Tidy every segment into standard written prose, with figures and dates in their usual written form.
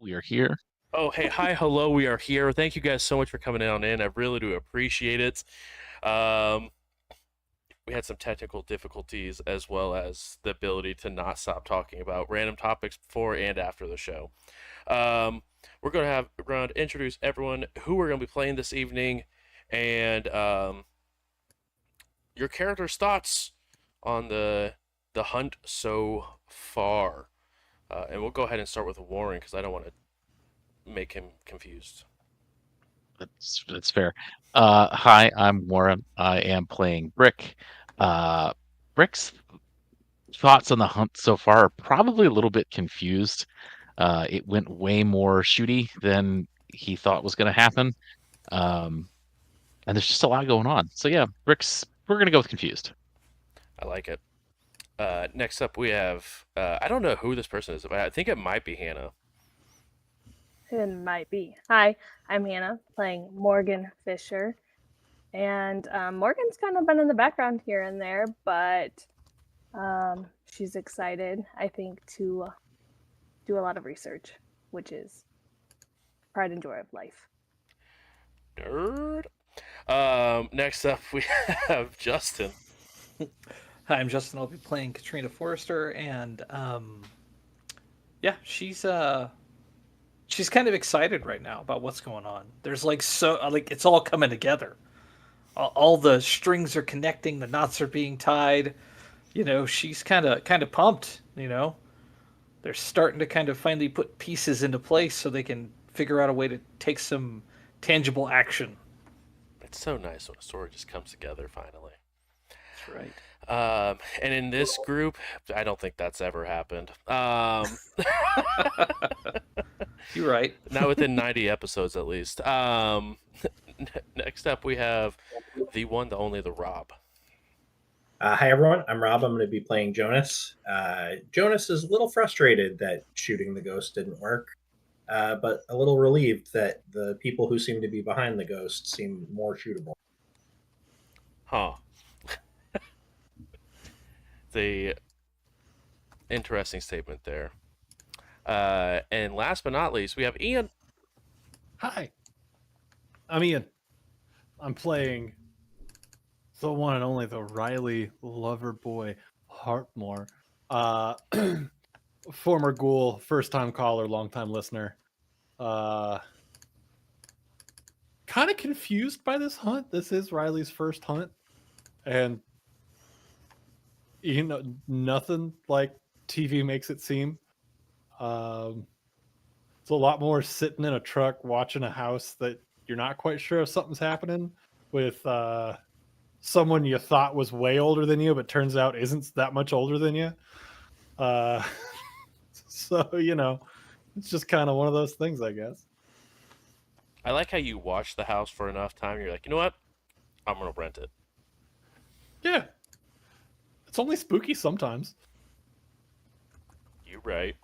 We are here. Oh, hey, hi, hello. We are here. Thank you guys so much for coming on in. I really do appreciate it. Um, we had some technical difficulties as well as the ability to not stop talking about random topics before and after the show. Um, we're going to introduce everyone who we're going to be playing this evening, and your character's thoughts on the hunt so far. And we'll go ahead and start with Warren because I don't want to make him confused. That's fair. Hi, I'm Warren. I am playing Brick. Uh, Brick's thoughts on the hunt so far are probably a little bit confused. It went way more shooty than he thought was going to happen. Um, and there's just a lot going on. So yeah, we're going to go with confused. I like it. Next up, we have I don't know who this person is, but I think it might be Hannah. It might be. Hi, I'm Hannah, playing Morgan Fisher. And Morgan's kind of been in the background here and there, but she's excited, I think, to do a lot of research, which is pride and joy of life. Nerd. Next up, we have Justin. Hi, I'm Justin. I'll be playing Katrina Forrester, and yeah, she's kind of excited right now about what's going on. There's like it's all coming together. All the strings are connecting, the knots are being tied. She's kind of pumped. They're starting to kind of finally put pieces into place so they can figure out a way to take some tangible action. It's so nice when a story just comes together finally. That's right. And in this group, I don't think that's ever happened. You're right. Not within 90 episodes at least. Next up, we have the one, the only, the Rob. Hi, everyone. I'm Rob. I'm going to be playing Jonas. Jonas is a little frustrated that shooting the ghost didn't work, but a little relieved that the people who seem to be behind the ghost seem more shootable. Huh. The interesting statement there. And last but not least, we have Ian. Hi, I'm Ian. I'm playing the one and only the Riley lover boy Hartmore. Uh, former ghoul, first time caller, long time listener. Uh, kind of confused by this hunt. This is Riley's first hunt, and nothing like TV makes it seem. It's a lot more sitting in a truck watching a house that you're not quite sure if something's happening with someone you thought was way older than you, but turns out isn't that much older than you. Uh, so, it's just kind of one of those things, I guess. I like how you watch the house for enough time. You're like, you know what? I'm gonna rent it. Yeah. It's only spooky sometimes. You right.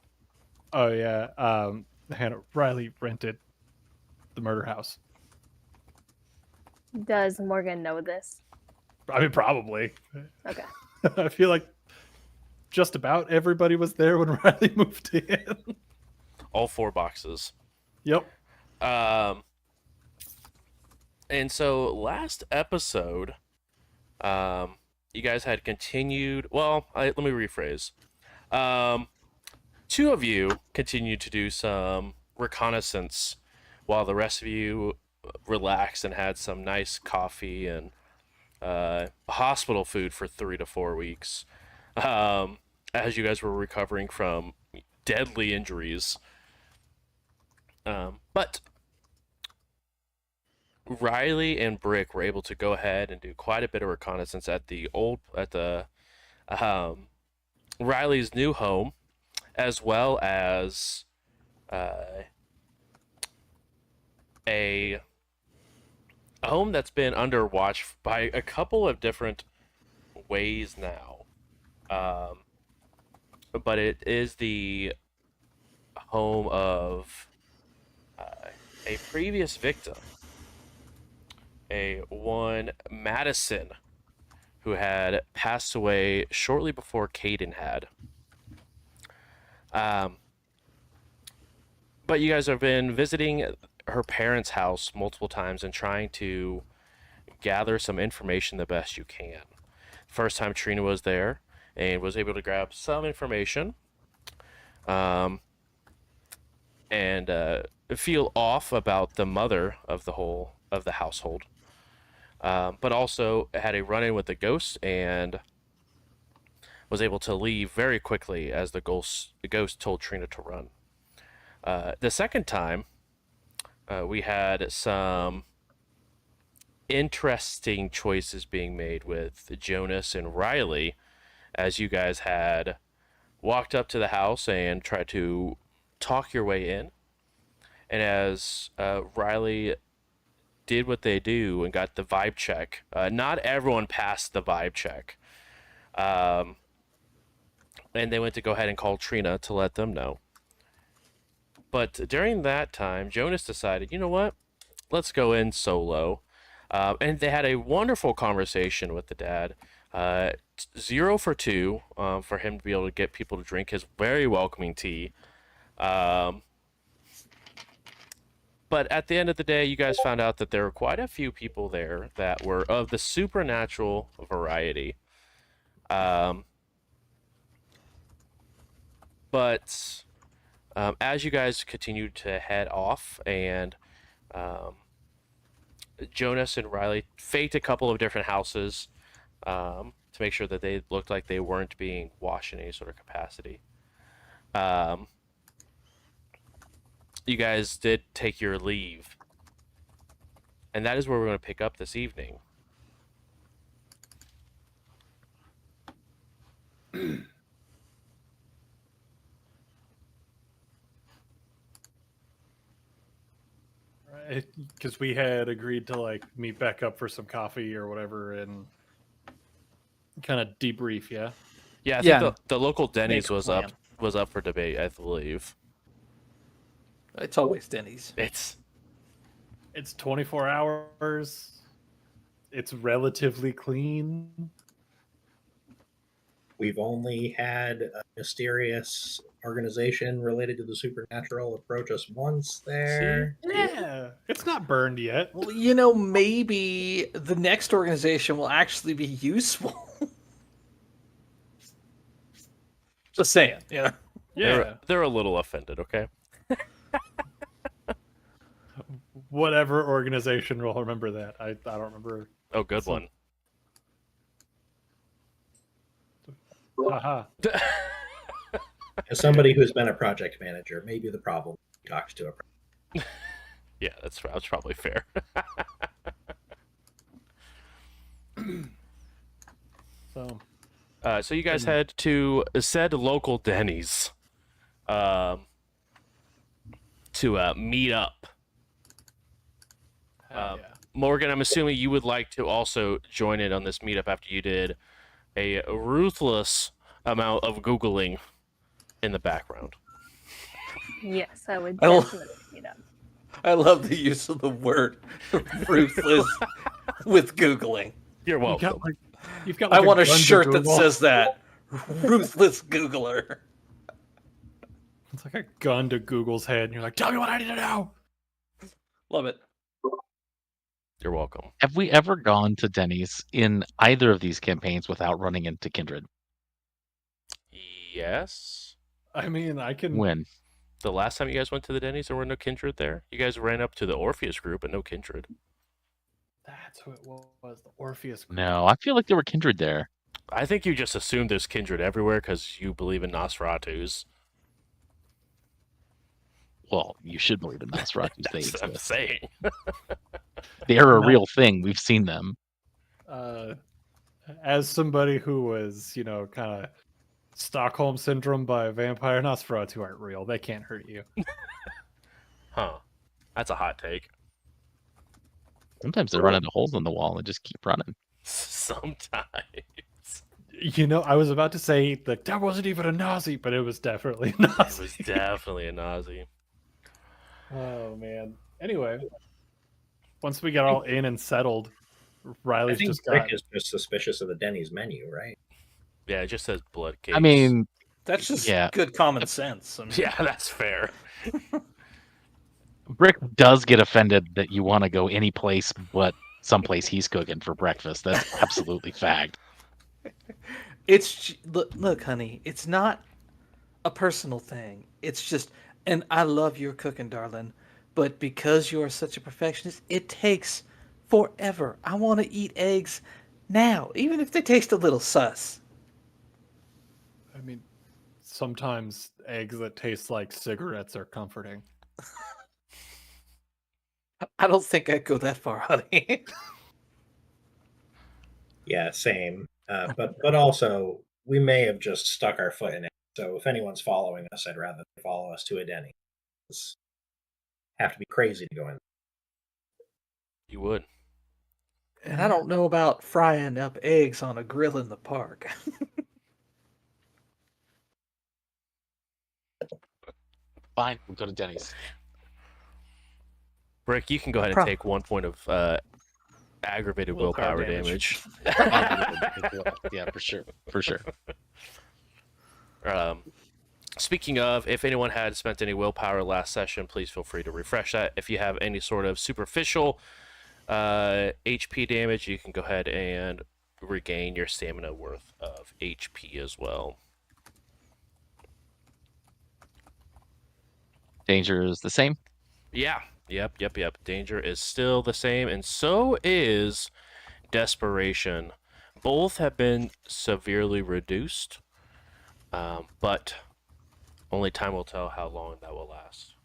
Oh, yeah. Hannah Riley rented the murder house. Does Morgan know this? I mean, probably. Okay. I feel like just about everybody was there when Riley moved in. All four boxes. Yep. Um, and so last episode, you guys had continued. Well, let me rephrase. Two of you continued to do some reconnaissance while the rest of you relaxed and had some nice coffee and hospital food for 3 to 4 weeks. As you guys were recovering from deadly injuries. But Riley and Brick were able to go ahead and do quite a bit of reconnaissance at um, Riley's new home, as well as a home that's been under watch by a couple of different ways now. Um, but it is the home of a previous victim, a one Madison, who had passed away shortly before Caden had. Um, But you guys have been visiting her parents' house multiple times and trying to gather some information the best you can. First time Trina was there and was able to grab some information, um, and feel off about the mother of the household, but also had a run in with the ghost and was able to leave very quickly as the ghost told Trina to run. The second time, we had some interesting choices being made with Jonas and Riley, as you guys had walked up to the house and tried to talk your way in. And as Riley did what they do and got the vibe check, not everyone passed the vibe check. Um, and they went to go ahead and call Trina to let them know. But during that time, Jonas decided, you know what? Let's go in solo. And they had a wonderful conversation with the dad. 0 for 2 for him to be able to get people to drink his very welcoming tea. But at the end of the day, you guys found out that there were quite a few people there that were of the supernatural variety. But as you guys continued to head off, and Jonas and Riley faked a couple of different houses to make sure that they looked like they weren't being washed in any sort of capacity. You guys did take your leave, and that is where we're going to pick up this evening. Because we had agreed to like meet back up for some coffee or whatever and kind of debrief. Yeah. Yeah, I Yeah, think the local Denny's make a was plan. up for debate, I believe. It's always Denny's. It's 24 hours. It's relatively clean. We've only had a mysterious organization related to the supernatural approach us once there. Yeah. It's not burned yet. Well, maybe the next organization will actually be useful. Just saying, Yeah. They're a little offended, okay? Whatever organization will remember that. I don't remember. Oh, good So- one. Haha. As somebody who's been a project manager, maybe the problem talks to a Yeah, that's probably fair. So So you guys head to said local Denny's to meet up. hell yeah. Morgan, I'm assuming you would like to also join in on this meetup after you did a ruthless amount of Googling in the background. Yes, I would I will- definitely meet up. I love the use of the word ruthless with Googling. You're You've welcome. got I like want a gun to shirt that Google. says that. Ruthless Googler. It's like a gun to Google's head, and you're like, tell me what I need to know. Love it. You're welcome. Have we ever gone to Denny's in either of these campaigns without running into Kindred? Yes. I mean, I can. When? The last time you guys went to the Denny's, there were no Kindred there. You guys ran up to the Orpheus group, but no Kindred. That's who it was. The Orpheus. Group. No, I feel like there were Kindred there. I think you just assumed there's Kindred everywhere because you believe in Nosferatu's. Well, you should believe in Nosferatu. They That's what I'm exist. saying. They're a No. real thing. We've seen them. As somebody who was, kind of Stockholm syndrome by vampire, Nosferatu aren't real. They can't hurt you. Huh. That's a hot take. Sometimes they run into holes in the wall and just keep running. Sometimes. I was about to say that wasn't even a Nazi, but it was definitely a It Nazi. was definitely a Nazi. Oh man. Anyway, once we get all in and settled, I Riley's think just Rick got. is just suspicious of the Denny's menu, right? Yeah, it just says blood cakes. I mean, That's just Yeah. good common sense. I mean, yeah, that's fair. Brick does get offended that you want to go any place but someplace he's cooking for breakfast. That's absolutely fact. Look, honey. It's not a personal thing. It's just, and I love your cooking, darling, but because you are such a perfectionist, it takes forever. I want to eat eggs now, even if they taste a little sus. I mean, sometimes eggs that taste like cigarettes are comforting. I don't think I'd go that far, honey. Yeah, same. But also, we may have just stuck our foot in it. So if anyone's following us, I'd rather they follow us to a Denny. Have to be crazy to go in. You would. And I don't know about frying up eggs on a grill in the park. Fine, we'll go to Denny's. Brick, you can go ahead and take 1 point of aggravated willpower damage. Yeah, for sure. For sure. Speaking of, if anyone had spent any willpower last session, please feel free to refresh that. If you have any sort of superficial HP damage, you can go ahead and regain your stamina worth of HP as well. Danger is the same. Yeah. Yep. Danger is still the same, and so is desperation. Both have been severely reduced, but only time will tell how long that will last.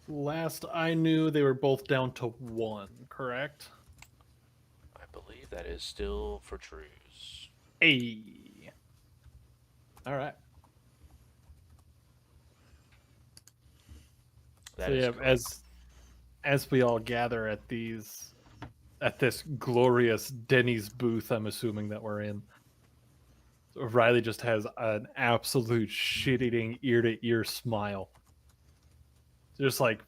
Last I knew, they were both down to 1, correct? I believe that is still for trues. Hey. All right. That so is yeah, correct. as we all gather at this glorious Denny's booth, I'm assuming that we're in. So Riley just has an absolute shit-eating ear-to-ear smile, just like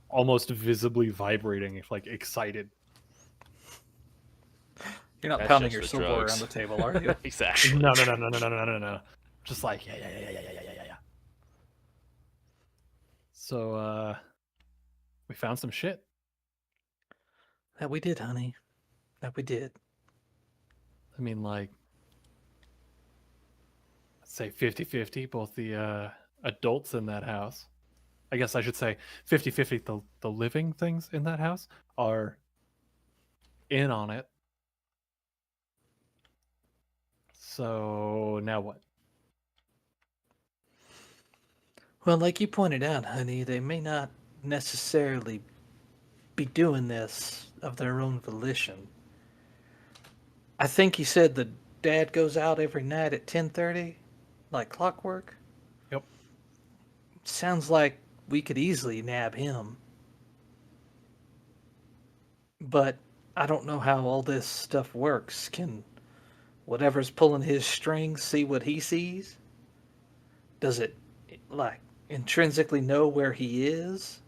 almost visibly vibrating, if like excited. You're not That's pounding just your the silverware drugs. on the table, are you? Exactly. No. Just like yeah. So we found some shit. That we did, honey. That we did. I mean, like, let's say 50-50, both the adults in that house. I guess I should say 50-50, the living things in that house are in on it. So now what? Well, like you pointed out, honey, they may not necessarily be doing this of their own volition. I think you said the dad goes out every night at 10:30, like clockwork. Yep. Sounds like we could easily nab him. But I don't know how all this stuff works. Can whatever's pulling his strings see what he sees? Does it, like, intrinsically know where he is?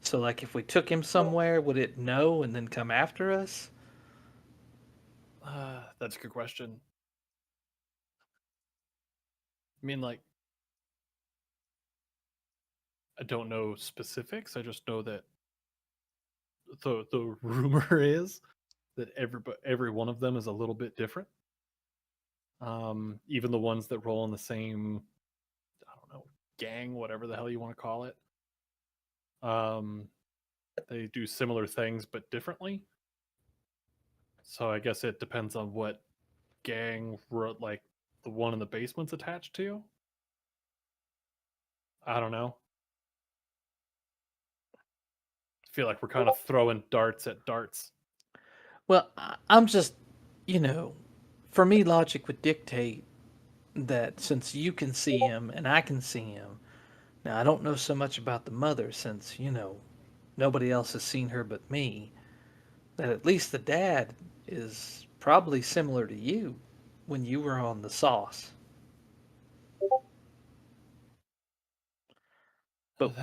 So, like, if we took him somewhere, would it know and then come after us? That's a good question. I mean, like, I don't know specifics. I just know that the rumor is that every one of them is a little bit different. Even the ones that roll in the same, I don't know, gang, whatever the hell you want to call it. They do similar things but differently. So I guess it depends on what gang, like the one in the basement's attached to. I don't know. I feel like we're kind of throwing darts at darts. Well, I'm just, for me, logic would dictate that since you can see him and I can see him. Now, I don't know so much about the mother since, nobody else has seen her but me, that at least the dad is probably similar to you when you were on the sauce. But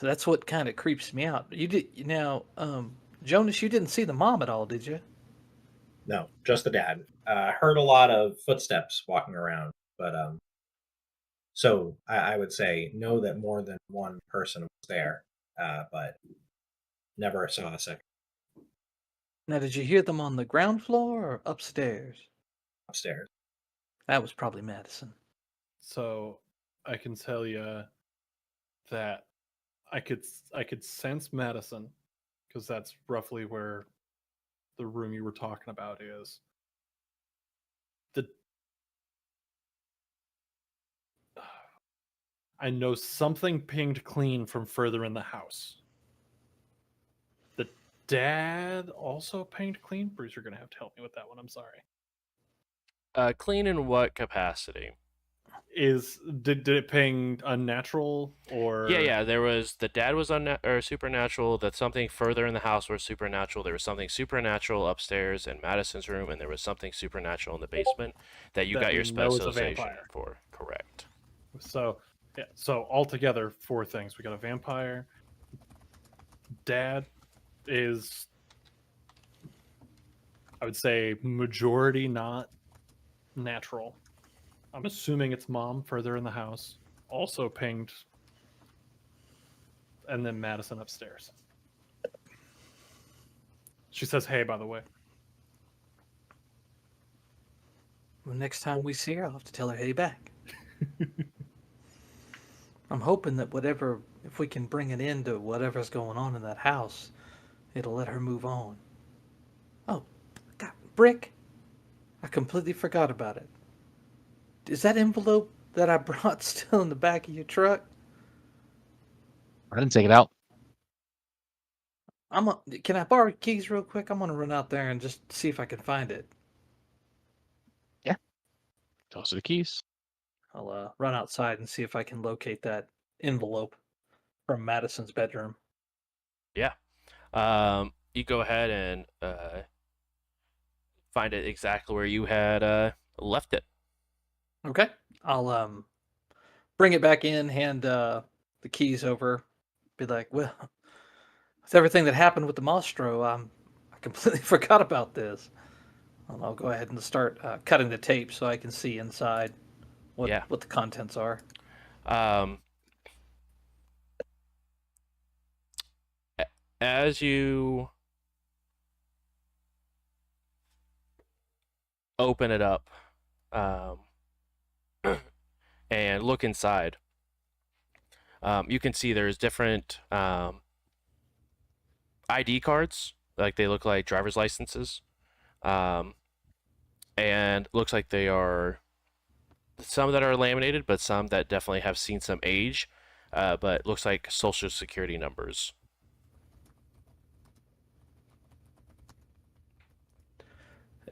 that's what kind of creeps me out. You did now, Jonas. You didn't see the mom at all, did you? No, just the dad. Heard a lot of footsteps walking around, but so I would say know that more than one person was there. but never saw a second Now, did you hear them on the ground floor or upstairs? upstairs. That was probably Madison. So I can tell you that I could sense Madison because that's roughly where the room you were talking about is. The I know something pinged clean from further in the house. The dad also pinged clean. Bruce, you're gonna have to help me with that one. I'm sorry. Clean in what capacity? Did it ping unnatural or Yeah. There was the dad was or supernatural. That something further in the house was supernatural. There was something supernatural upstairs in Madison's room, and there was something supernatural in the basement that you that got your we know is a specialization vampire? for. Correct. So yeah, so altogether 4 things. We got a vampire. Dad is, I would say, majority not natural. I'm assuming it's mom further in the house. Also pinged. And then Madison upstairs. She says, hey, by the way. Well, next time we see her, I'll have to tell her hey back. I'm hoping that if we can bring an end to whatever's going on in that house, it'll let her move on. Oh, God, Brick! I completely forgot about it. Is that envelope that I brought still in the back of your truck? I didn't take it out. Can I borrow keys real quick? I'm gonna run out there and just see if I can find it. Yeah. Toss her the keys. I'll run outside and see if I can locate that envelope from Madison's bedroom. Yeah. You go ahead and find it exactly where you had left it. Okay. I'll bring it back in, hand the keys over, be like, well, with everything that happened with the Mostro, I completely forgot about this. And I'll go ahead and start cutting the tape so I can see inside what Yeah. the contents are. As you open it up and look inside, you can see there's different ID cards, like they look like driver's licenses, and looks like they are some that are laminated, but some that definitely have seen some age, but looks like social security numbers.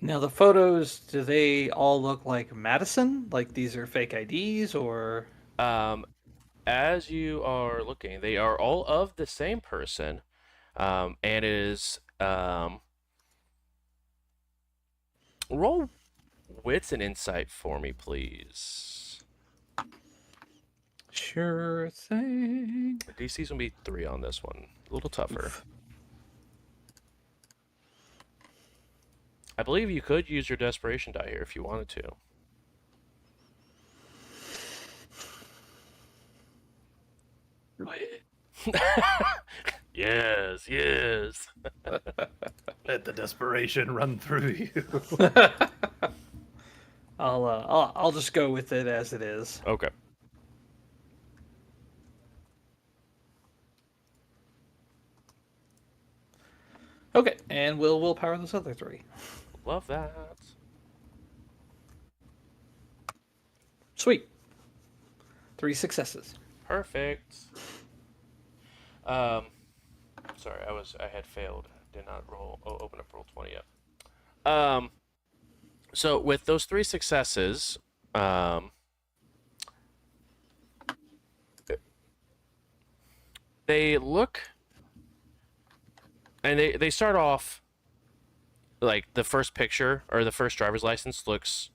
Now, the photos, do they all look like Madison? Like these are fake IDs, or? As you are looking, they are all of the same person, and it is roll wits and insight for me, please. Sure thing. The DC's gonna be 3 on this one, a little tougher. Oof. I believe you could use your desperation die here if you wanted to. Yes. Let the desperation run through you. I'll just go with it as it is. Okay. Okay, and we'll power those other 3. Love that. Sweet. 3 successes. Perfect. Sorry, I had failed. Did not open up roll 20 yet. So with those 3 successes, they look, and they start off like the first picture or the first driver's license looks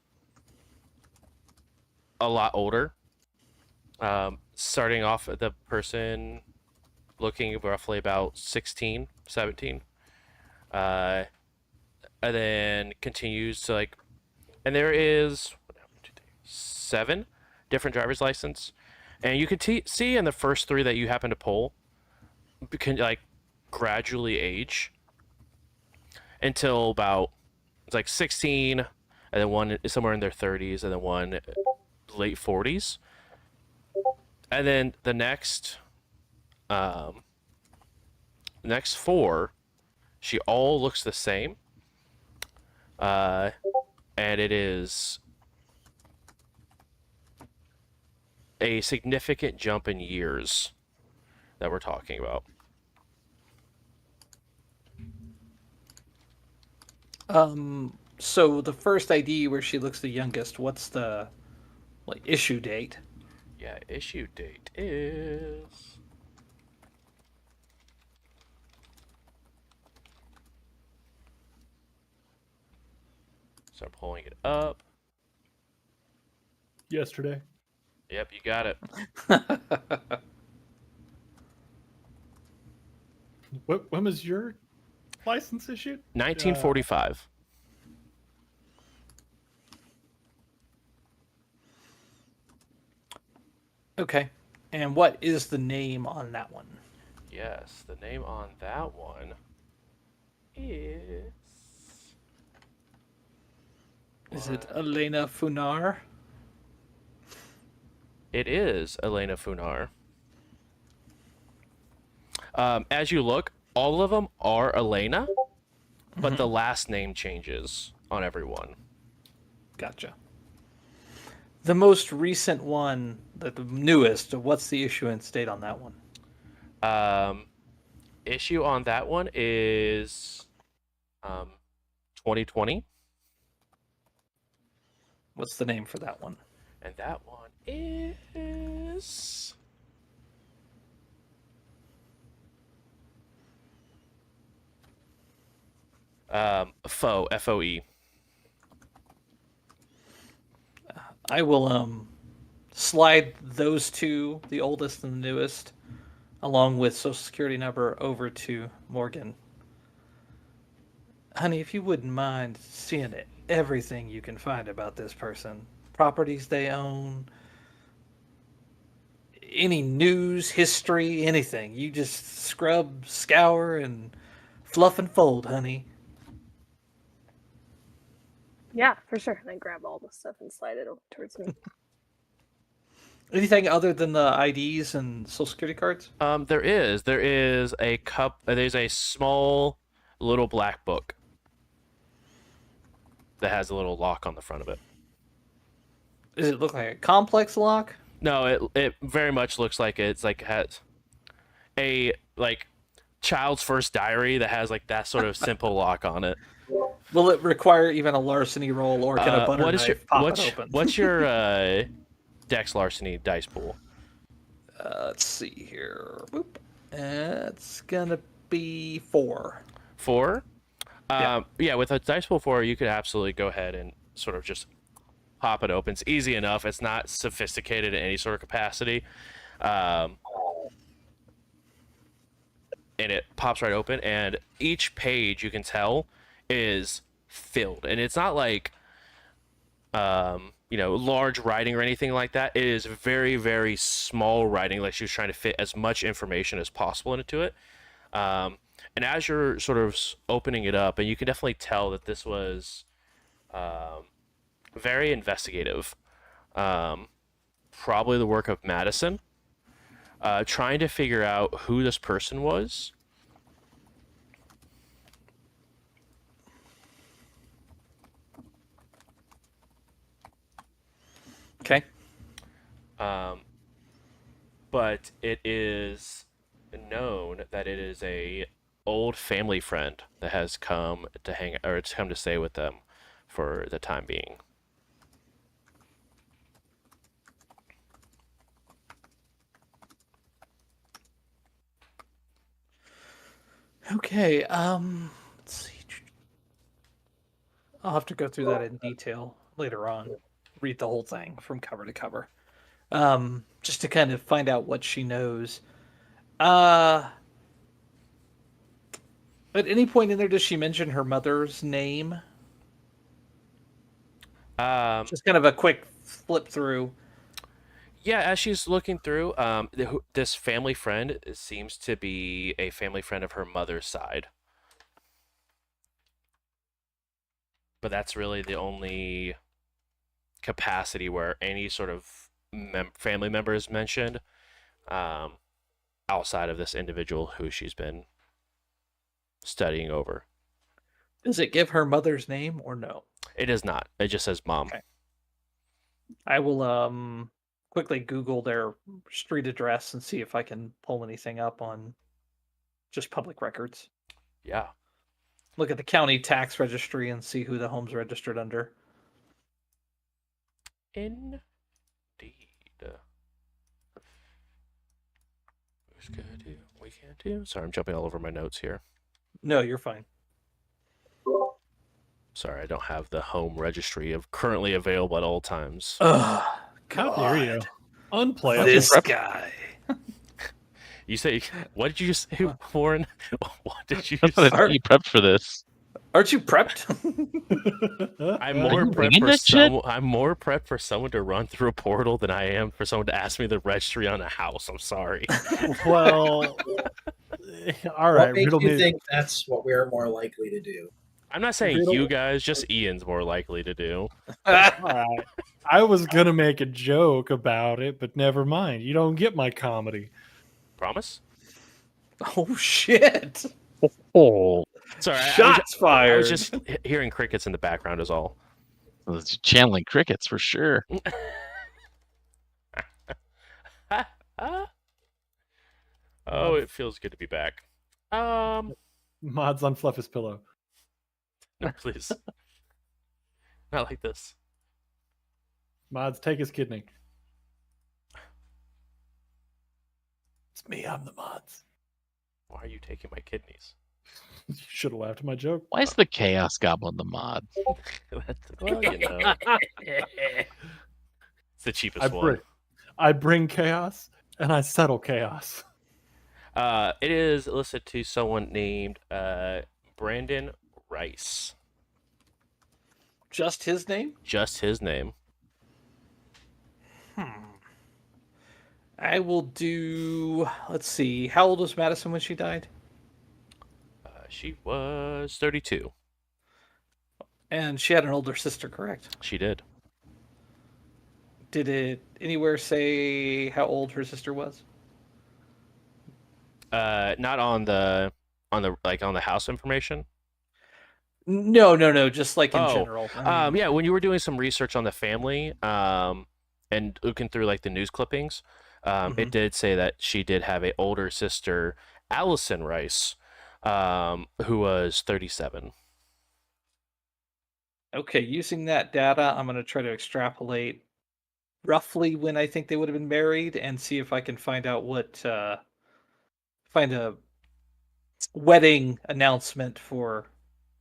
a lot older. Starting off at the person looking roughly about 16, 17. And then continues to like, and there is 7 different driver's license. And you can see in the first 3 that you happen to pull, can like gradually age until about it's like 16, and then one is somewhere in their 30s, and then one late 40s, and then the um, next four, she all looks the same, uh, and it is a significant jump in years that we're talking about. So the first ID where she looks the youngest, what's the like issue date? Yeah, issue date is. Start pulling it up. Yesterday. Yep, you got it. When was your license issued? 1945. Okay. And what is the name on that one? Yes, the name on that one is. Is it Elena Funar? It is Elena Funar. As you look, all of them are Elena, but the last name changes on everyone. Gotcha. The most recent one, the newest, what's the issuance date on that one? Issue on that one is 2020. What's the name for that one? And that one is. Foe, FOE. I will slide those two, the oldest and the newest, along with social security number over to Morgan. Honey, if you wouldn't mind seeing everything you can find about this person, properties they own, any news, history, anything, you just scrub, scour, and fluff and fold, honey. Yeah, for sure. And I grab all the stuff and slide it over towards me. Anything other than the IDs and social security cards? There is a cup. There's a small little black book that has a little lock on the front of it. Does it look like a complex lock? No, it very much looks like it's like has a like child's first diary that has like that sort of simple lock on it. Will it require even a larceny roll, or can a butter knife pop it open? What's your Dex larceny dice pool? Let's see here. Boop. It's gonna be 4. 4? Yeah. Yeah, with a dice pool 4, you could absolutely go ahead and sort of just pop it open. It's easy enough. It's not sophisticated in any sort of capacity. And it pops right open, and each page you can tell is filled. And it's not like large writing or anything like that. It is very, very small writing, like she was trying to fit as much information as possible into it. And as you're sort of opening it up, and you can definitely tell that this was very investigative. Probably the work of Madison, trying to figure out who this person was. Okay. But it is known that it is a old family friend that has come to hang or it's come to stay with them for the time being. Okay. Let's see. I'll have to go through that in detail later on. Read the whole thing from cover to cover. Just to kind of find out what she knows. At any point in there, does she mention her mother's name? Just kind of a quick flip through. Yeah, as she's looking through, this family friend seems to be a family friend of her mother's side. But that's really the only capacity where any sort of family member is mentioned, um, outside of this individual who she's been studying over. Does it give her mother's name or no? It is not. It just says mom. Okay. I will quickly Google their street address and see if I can pull anything up on just public records. Yeah. Look at the county tax registry and see who the home's registered under. Indeed. Who's gonna do? We can't do. Sorry, I'm jumping all over my notes here. No, you're fine. Sorry, I don't have the home registry of currently available at all times. Ugh, How dare you? Unplayable. This guy. You say, what did you say, Warren? What did you I thought say? you prepped for this. Aren't you prepped? I'm more you prepped bringing for that shit? I'm more prepped for someone to run through a portal than I am for someone to ask me the registry on a house. I'm sorry. Well, all right. What makes riddle you me- think that's what we're more likely to do? I'm not saying Riddle- you guys, just Ian's more likely to do. All right. I was gonna make a joke about it, but never mind. You don't get my comedy. Promise? Oh shit! Oh, Sorry, Shots fired. I was just hearing crickets in the background is all. it's channeling crickets for sure. Oh, it feels good to be back. Mods on Fluff his pillow. No, please. Not like this. Mods, take his kidney. It's me. I'm the mods. Why are you taking my kidneys? You should have laughed at my joke. Why is the Chaos Goblin the mod? Well, you know. It's the cheapest one. I bring chaos and I settle chaos. It is listed to someone named Brandon Rice. Just his name? Just his name. I will do. Let's see. How old was Madison when she died? She was 32. And she had an older sister, correct? She did. Did it anywhere say how old her sister was? Not on the house information. No. Just like in Oh, general. I mean, Yeah, when you were doing some research on the family, and looking through like the news clippings, it did say that she did have an older sister, Allison Rice, who was 37. Okay, using that data, I'm going to try to extrapolate roughly when I think they would have been married and see if I can find out find a wedding announcement for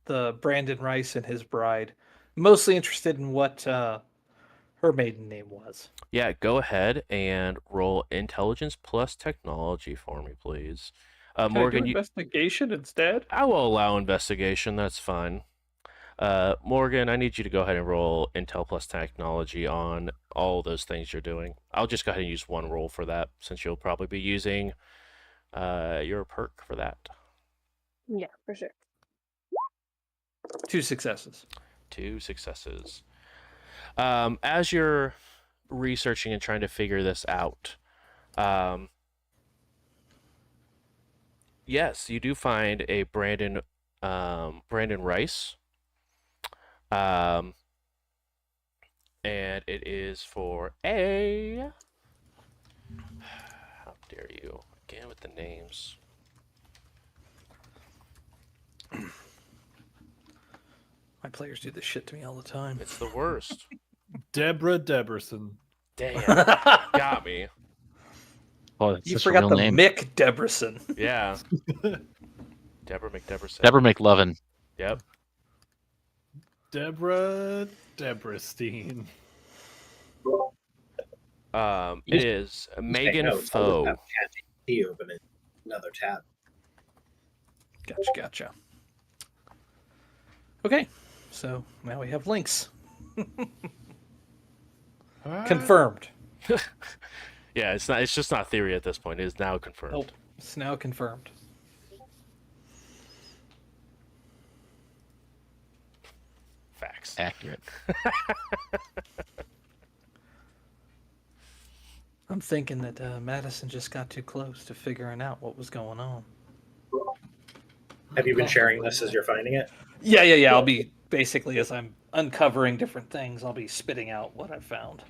the Brandon Rice and his bride. Mostly interested in what her maiden name was. Yeah, go ahead and roll intelligence plus technology for me, please. Can Morgan, I do investigation instead? I will allow investigation. That's fine. Morgan, I need you to go ahead and roll Intel plus technology on all those things you're doing. I'll just go ahead and use one roll for that, since you'll probably be using your perk for that. Yeah, for sure. 2 successes. 2 successes. As you're researching and trying to figure this out, yes, you do find a Brandon Rice. And it is for a. How dare you? Again with the names. My players do this shit to me all the time. It's the worst. Deborah Deberson. Damn. Got me. Oh, that's You such a forgot real the name. Mick Deberson. Yeah. Deborah McDeberson. Deborah McLovin. Yep. Deborah Deberstein. It is Megan Notes. I'll Foe. have ChatGPT open in another tab. Gotcha. Okay, so now we have links. Confirmed. Yeah, it's not. It's just not theory at this point. It is now confirmed. Nope. It's now confirmed. Facts. Accurate. I'm thinking that Madison just got too close to figuring out what was going on. Have you been sharing this as you're finding it? Yeah. I'll be basically, as I'm uncovering different things, I'll be spitting out what I found.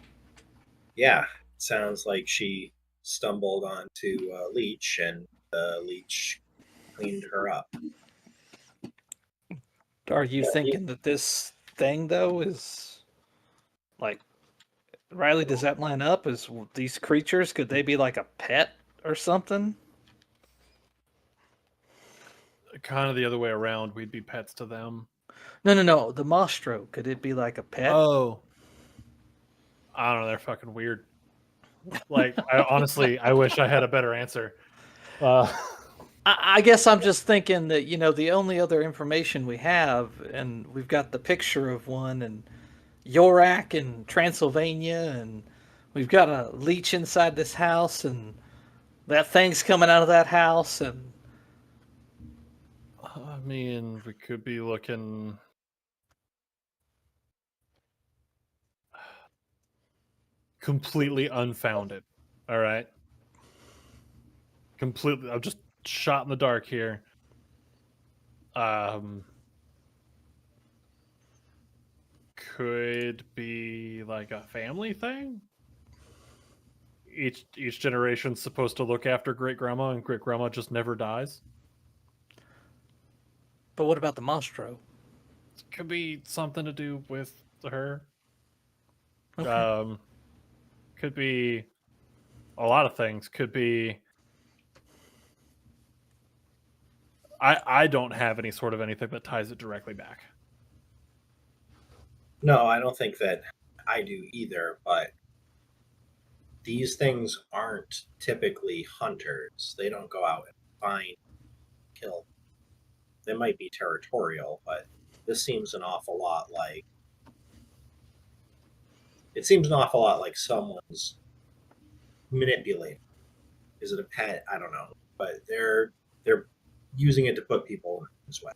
Yeah, sounds like she stumbled onto a leech, and the leech cleaned her up. Are you thinking that this thing, though, is like Riley? Does that line up? Is these creatures, could they be like a pet or something? Kind of the other way around. We'd be pets to them. No. The Mostro, could it be like a pet? Oh, I don't know. They're fucking weird. Like, I wish I had a better answer. I guess I'm just thinking that, the only other information we have, and we've got the picture of one in Yorak in Transylvania, and we've got a leech inside this house, and that thing's coming out of that house, and I mean, we could be looking. Completely unfounded. All right. Completely. I'm just shot in the dark here. Could be like a family thing. Each generation's supposed to look after great grandma, and great grandma just never dies. but what about the Mostro? Could be something to do with her. Okay. Could be a lot of things. Could be. I don't have any sort of anything that ties it directly back. No, I don't think that I do either, but these things aren't typically hunters. They don't go out and find, kill. They might be territorial, but this seems an awful lot like. It seems an awful lot like someone's manipulating. Is it a pet? I don't know, but they're using it to put people in this way.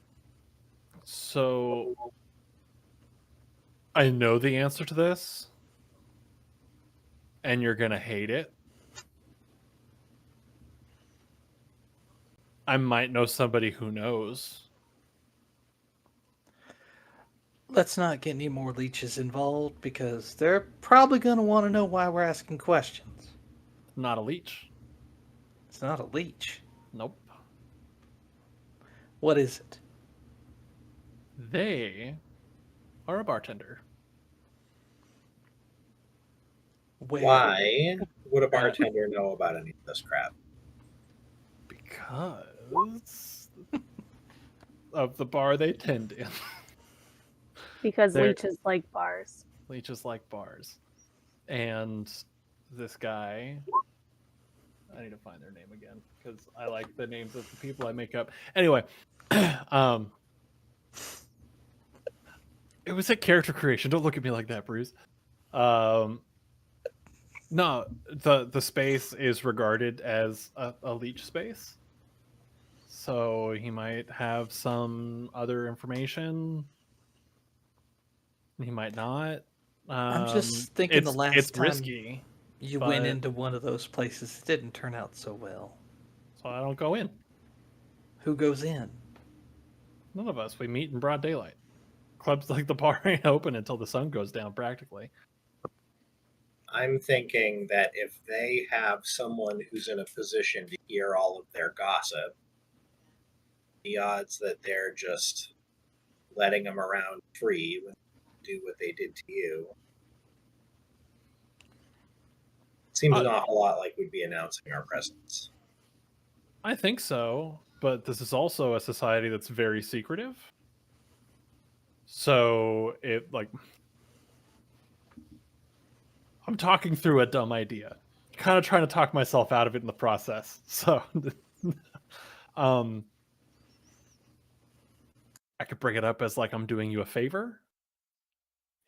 So I know the answer to this, and you're gonna hate it. I might know somebody who knows. Let's not get any more leeches involved because they're probably going to want to know why we're asking questions. Not a leech. It's not a leech. Nope. What is it? They are a bartender. Where? Why would a bartender know about any of this crap? Because of the bar they tend in. Because There- leeches like bars. Leeches like bars. And this guy, I need to find their name again because I like the names of the people I make up. Anyway, it was a character creation. Don't look at me like that, Bruce. No, the space is regarded as a leech space. So he might have some other information. He might not. I'm just thinking the last it's time risky, you but- went into one of those places, it didn't turn out so well. so I don't go in. Who goes in? None of us. We meet in broad daylight. Clubs like the bar ain't open until the sun goes down, practically. I'm thinking that if they have someone who's in a position to hear all of their gossip, the odds that they're just letting them around free when they do what they did to you seems an awful lot like we'd be announcing our presence. I think so, but this is also a society that's very secretive. So I'm talking through a dumb idea, kind of trying to talk myself out of it in the process. So, I could bring it up as like I'm doing you a favor.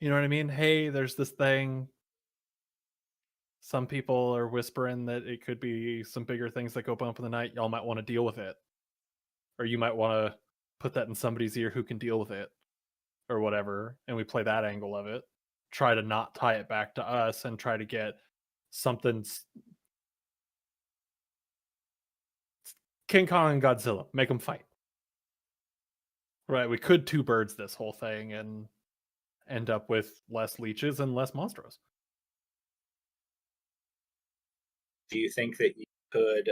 You know what I mean? Hey, there's this thing. Some people are whispering that it could be some bigger things that go bump in the night. Y'all might want to deal with it. Or you might want to put that in somebody's ear who can deal with it. Or whatever. And we play that angle of it. Try to not tie it back to us and try to get something. King Kong and Godzilla. Make them fight. Right, we could two birds this whole thing and end up with less leeches and less monsters. Do you think that you could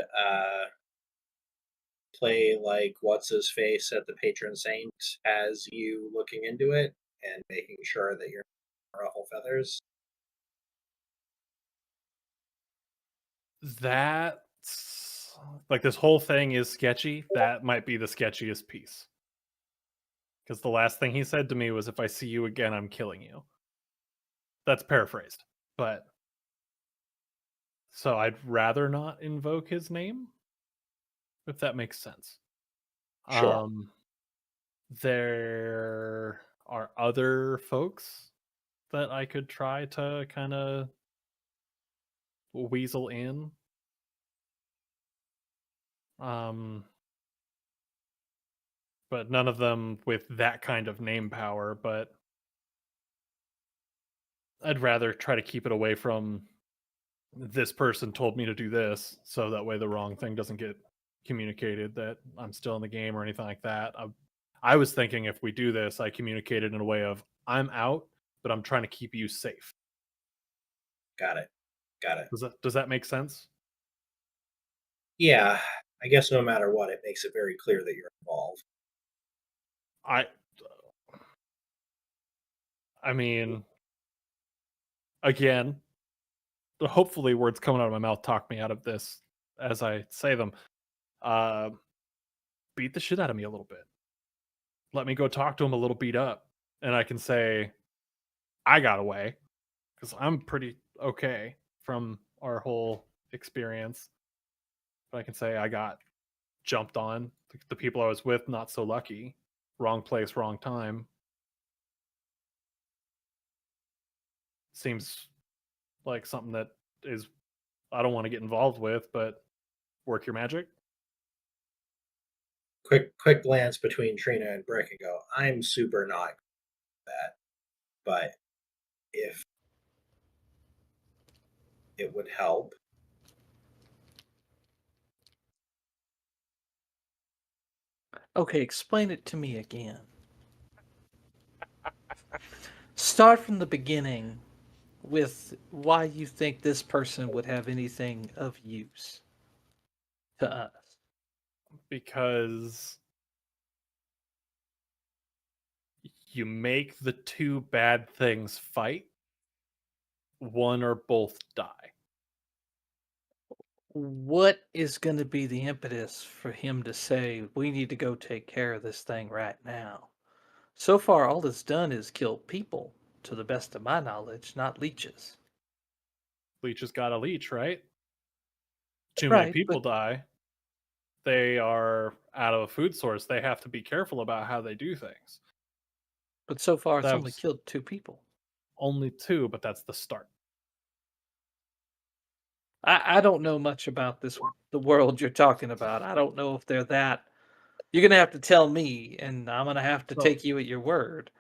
play like what's his face at the patron saint as you looking into it and making sure that you're not ruffle feathers? That's like this whole thing is sketchy. That might be the sketchiest piece. Because the last thing he said to me was, if I see you again, I'm killing you. That's paraphrased. But so I'd rather not invoke his name, if that makes sense. Sure. There are other folks that I could try to kind of weasel in. But none of them with that kind of name power, but I'd rather try to keep it away from this person told me to do this, so that way the wrong thing doesn't get communicated that I'm still in the game or anything like that. I was thinking if we do this, I communicate it in a way of I'm out, but I'm trying to keep you safe. Got it. Does that make sense? Yeah, I guess no matter what, it makes it very clear that you're involved. I mean, again, hopefully words coming out of my mouth talk me out of this as I say them. Beat the shit out of me a little bit. Let me go talk to him a little beat up, and I can say I got away because I'm pretty okay from our whole experience. But I can say I got jumped on. The people I was with, not so lucky. Wrong place, wrong time. Seems like something that is I don't want to get involved with, but work your magic. Quick glance between Trina and Brick and go, I'm super not that, but if it would help. Okay, explain it to me again. Start from the beginning with why you think this person would have anything of use to us. Because you make the two bad things fight, one or both die. What is going to be the impetus for him to say, we need to go take care of this thing right now? So far, all it's done is kill people, to the best of my knowledge, not leeches. Leeches got a leech, right? Too many Right, people but die. They are out of a food source. They have to be careful about how they do things. so far it's That only was killed 2 people. only 2, but that's the start. I don't know much about the world you're talking about. I don't know if they're that. You're gonna have to tell me, and I'm gonna have to So- take you at your word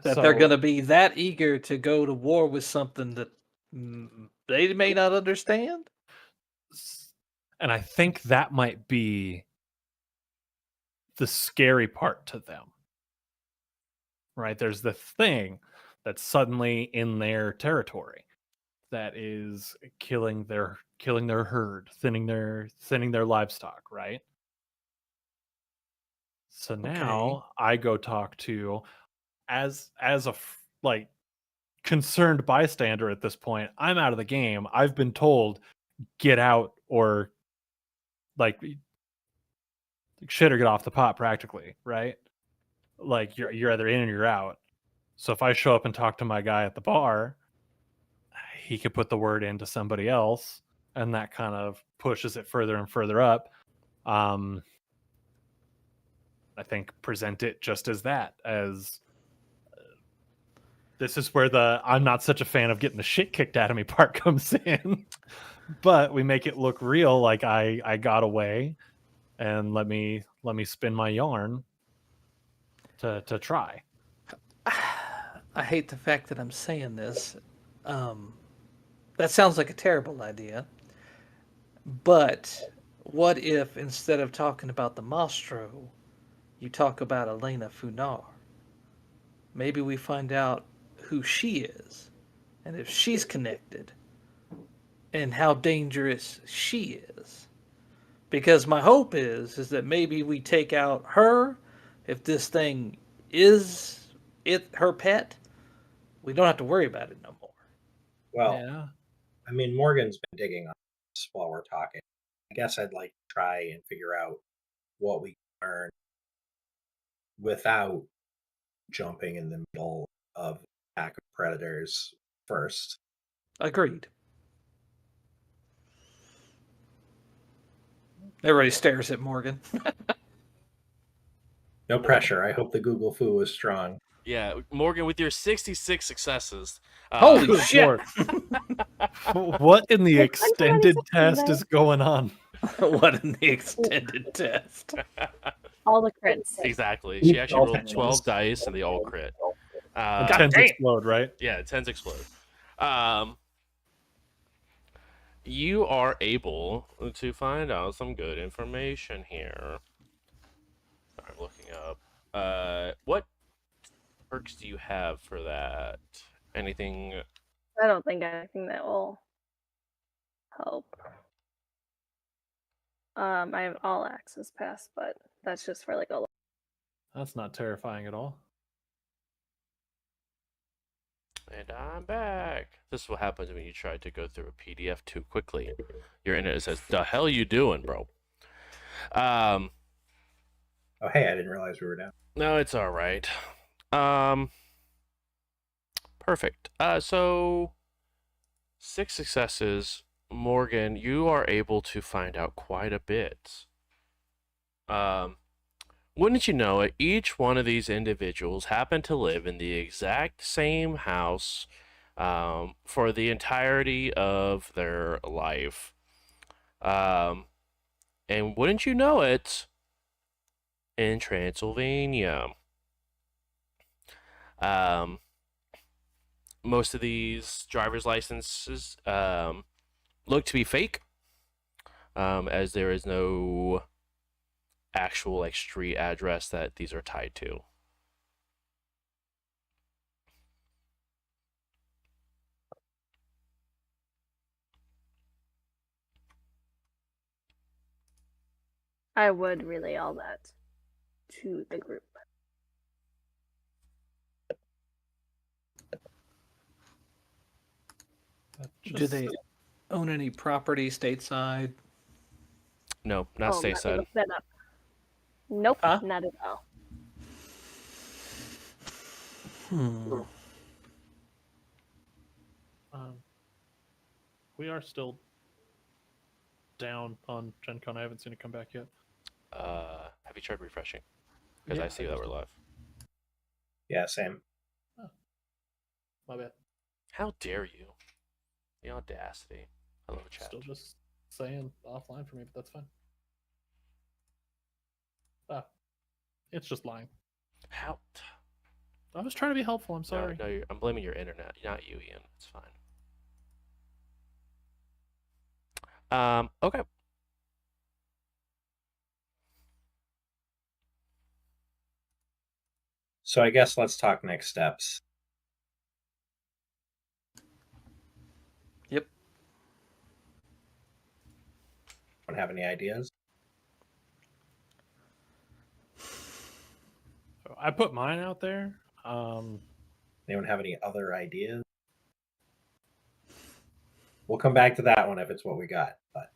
that they're gonna be that eager to go to war with something that they may not understand. And I think that might be the scary part to them. Right? There's the thing that's suddenly in their territory that is killing their herd, thinning their livestock, right? So now I go talk to as a like concerned bystander at this point. I'm out of the game. I've been told get out or like shit or get off the pot practically, right? Like you're either in or you're out. So if I show up and talk to my guy at the bar, he could put the word into somebody else, and that kind of pushes it further and further up. I think present it just as that, as this is where the I'm not such a fan of getting the shit kicked out of me part comes in. But we make it look real, like I got away, and let me spin my yarn to try. I hate the fact that I'm saying this. That sounds like a terrible idea. But what if instead of talking about the Mastro, you talk about Elena Funar? Maybe we find out who she is and if she's connected and how dangerous she is. Because my hope is that maybe we take out her if this thing is her pet. We don't have to worry about it no more. Well, Yeah. I mean, Morgan's been digging on this while we're talking. I guess I'd like to try and figure out what we can learn without jumping in the middle of an attack of predators first. Agreed. Everybody stares at Morgan. No pressure. I hope the Google foo is strong. Yeah, Morgan, with your 66 successes. Holy Good shit! lord. What in the Like, extended 126 test today. is going on? What in the extended test? All the crits. Exactly. She actually rolled 12 dice and they all crit. And God tens damn. explode, right? Yeah, 10s explode. You are able to find out some good information here. I'm looking up. What perks do you have for that? Anything? I don't think anything that will help. I have all access pass, but that's just for like a. That's not terrifying at all. And I'm back. This is what happens when you try to go through a PDF too quickly. Your internet says, "The hell you doing, bro?" Oh, hey, I didn't realize we were down. No, it's all right. Perfect. So 6 successes. Morgan, you are able to find out quite a bit. Wouldn't you know it, each one of these individuals happened to live in the exact same house for the entirety of their life. And wouldn't you know it, in Transylvania. Most of these driver's licenses look to be fake, as there is no actual like street address that these are tied to. I would relay all that to the group. Do they own any property stateside? No, not Let me stateside. look that up. Nope, Huh? not at all. We are still down on Gen Con. I haven't seen it come back yet. Have you tried refreshing? Because Yeah, I see that we're live. Yeah, same. My bad. How dare you? The audacity. Hello, chat. Still just saying offline for me, but that's fine. Ah, it's just lying. How? I was trying to be helpful. I'm sorry. No, I'm blaming your internet, not you, Ian. It's fine. Okay. So I guess let's talk next steps. Yep. Don't have any ideas? I put mine out there. Anyone have any other ideas? We'll come back to that one if it's what we got. But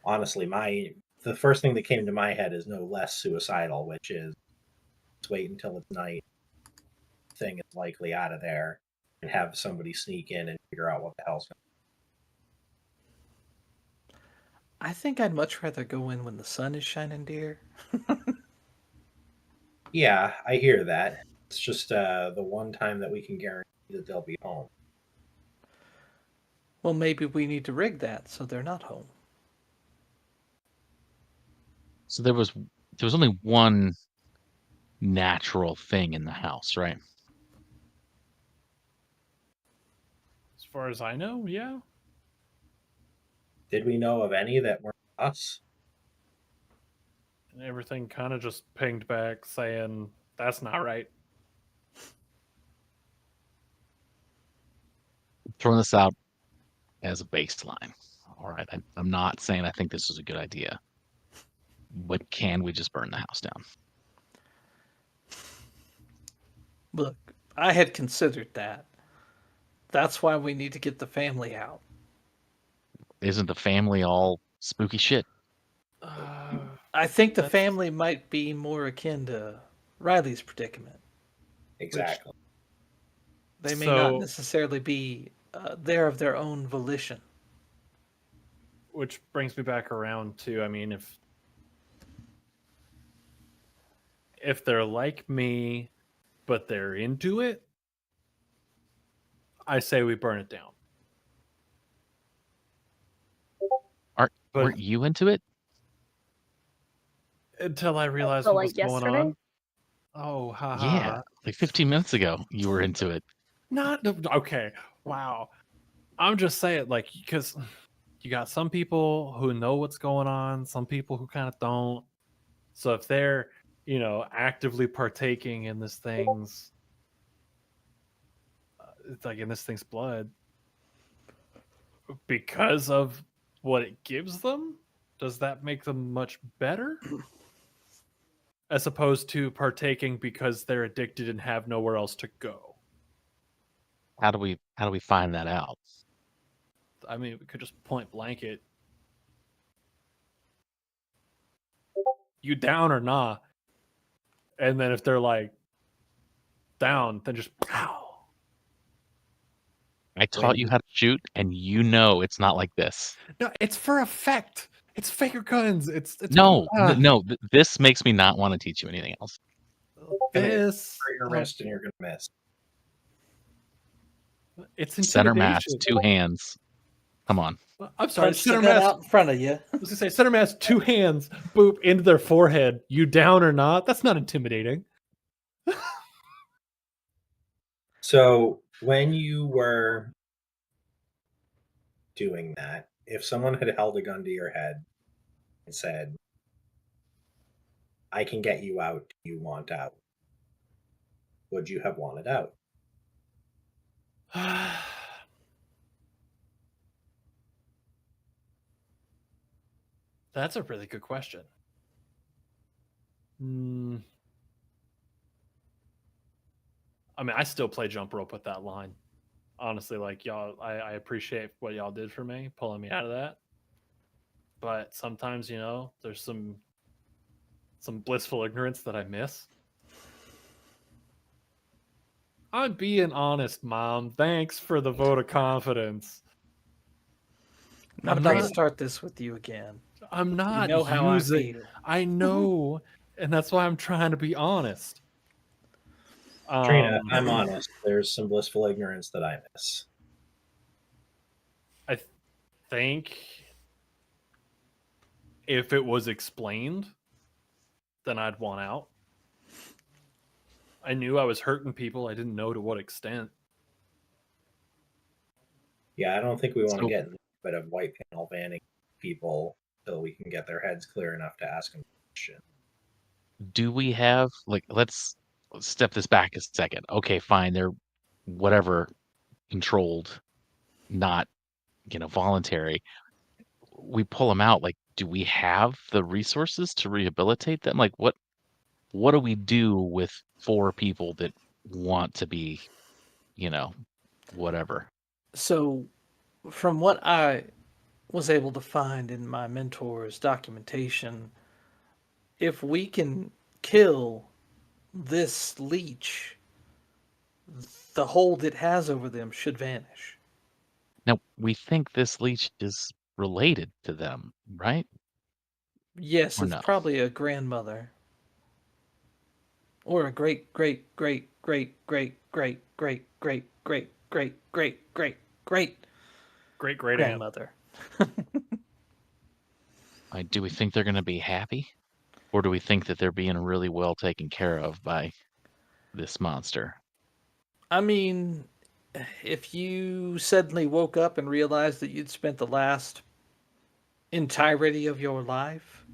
honestly, the first thing that came to my head is no less suicidal, which is let's wait until it's night. Thing is likely out of there, and have somebody sneak in and figure out what the hell's going I think I'd much rather go in when the sun is shining, dear. Yeah, I hear that. It's just the one time that we can guarantee that they'll be home. Well, maybe we need to rig that so they're not home. So there was only one natural thing in the house, right? As far as I know, yeah. Did we know of any that weren't us? And everything kind of just pinged back saying, that's not right. Throwing this out as a baseline. All right, I'm not saying I think this is a good idea, but can we just burn the house down? Look, I had considered that. That's why we need to get the family out. Isn't the family all spooky shit? I think the That's- family might be more akin to Riley's predicament. Exactly. They may not So- necessarily be there of their own volition. Which brings me back around to, I mean, if they're like me, but they're into it, I say we burn it down. But Weren't you into it? until I realized So, what like, was going yesterday? on. Oh, haha. Yeah, like 15 minutes ago, you were into it. Not okay. Wow. I'm just saying, like, because you got some people who know what's going on, some people who kind of don't. So if they're, actively partaking in this thing's, it's like in this thing's blood, because of what it gives them, does that make them much better? As opposed to partaking because they're addicted and have nowhere else to go. How do we find that out? I mean, we could just point blanket. You down or nah? And then if they're like down, then just pow. I taught you how to shoot, and you know it's not like this. No, it's for effect. It's finger guns. It's No, ah, no, this makes me not want to teach you anything else. this. Hurt your wrist and you're gonna miss. It's Center mass, intimidation. 2 hands. Come on. I'm sorry. Punch the Center gun mass. out in front of you. I was gonna say center mass, 2 hands, boop into their forehead. You down or not? That's not intimidating. So when you were doing that, if someone had held a gun to your head and said, I can get you out, do you want out? Would you have wanted out? That's a really good question. I mean, I still play jump rope with that line. Honestly, like y'all, I appreciate what y'all did for me, pulling me out of that. But sometimes, there's some blissful ignorance that I miss. I'm being honest, Mom. Thanks for the vote of confidence. I'm I'm not going not- to start this with you again. I'm not You know how I using. feel. I know, and that's why I'm trying to be honest. Trina, I'm honest. There's some blissful ignorance that I miss. I think if it was explained, then I'd want out. I knew I was hurting people. I didn't know to what extent. Yeah, I don't think we want to So- get in a bit of white panel banning people till we can get their heads clear enough to ask them a question. Do we have, like, let's step this back a second. Okay, fine, they're whatever, controlled, not, voluntary. We pull them out. Like, do we have the resources to rehabilitate them? Like, what do we do with 4 people that want to be, whatever? So, from what I was able to find in my mentor's documentation, if we can kill this leech, the hold it has over them should vanish. Now, we think this leech is related to them, right? Yes, Or it's no? probably a grandmother. or a great great great great great great great great great great great great great Great great aunt. grandmother. Do we think they're going to be happy, or do we think that they're being really well taken care of by this monster? I mean, if you suddenly woke up and realized that you'd spent the last entirety of your life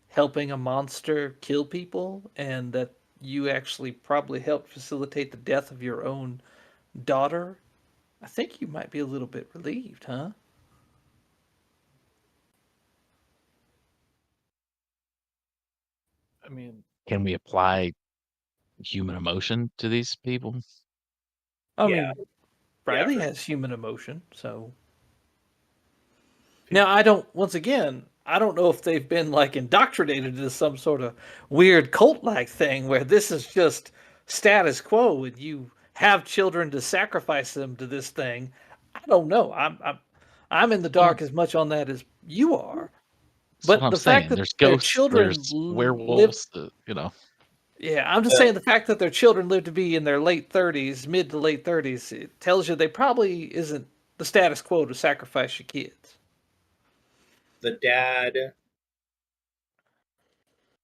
helping a monster kill people, and that you actually probably helped facilitate the death of your own daughter, I think you might be a little bit relieved, huh? I mean, Can we apply human emotion to these people? I Yeah, mean, yeah, Riley for has human emotion, so now people, I don't. Once again, I don't know if they've been like indoctrinated into some sort of weird cult-like thing where this is just status quo and you have children to sacrifice them to this thing. I don't know. I'm in the Well, dark as much on that as you are. that's what But I'm the fact saying. that There's their ghosts, children there's live, werewolves, yeah, I'm just the saying the fact that their children live to be in their late 30s, mid to late 30s, it tells you they probably isn't the status quo to sacrifice your kids. the dad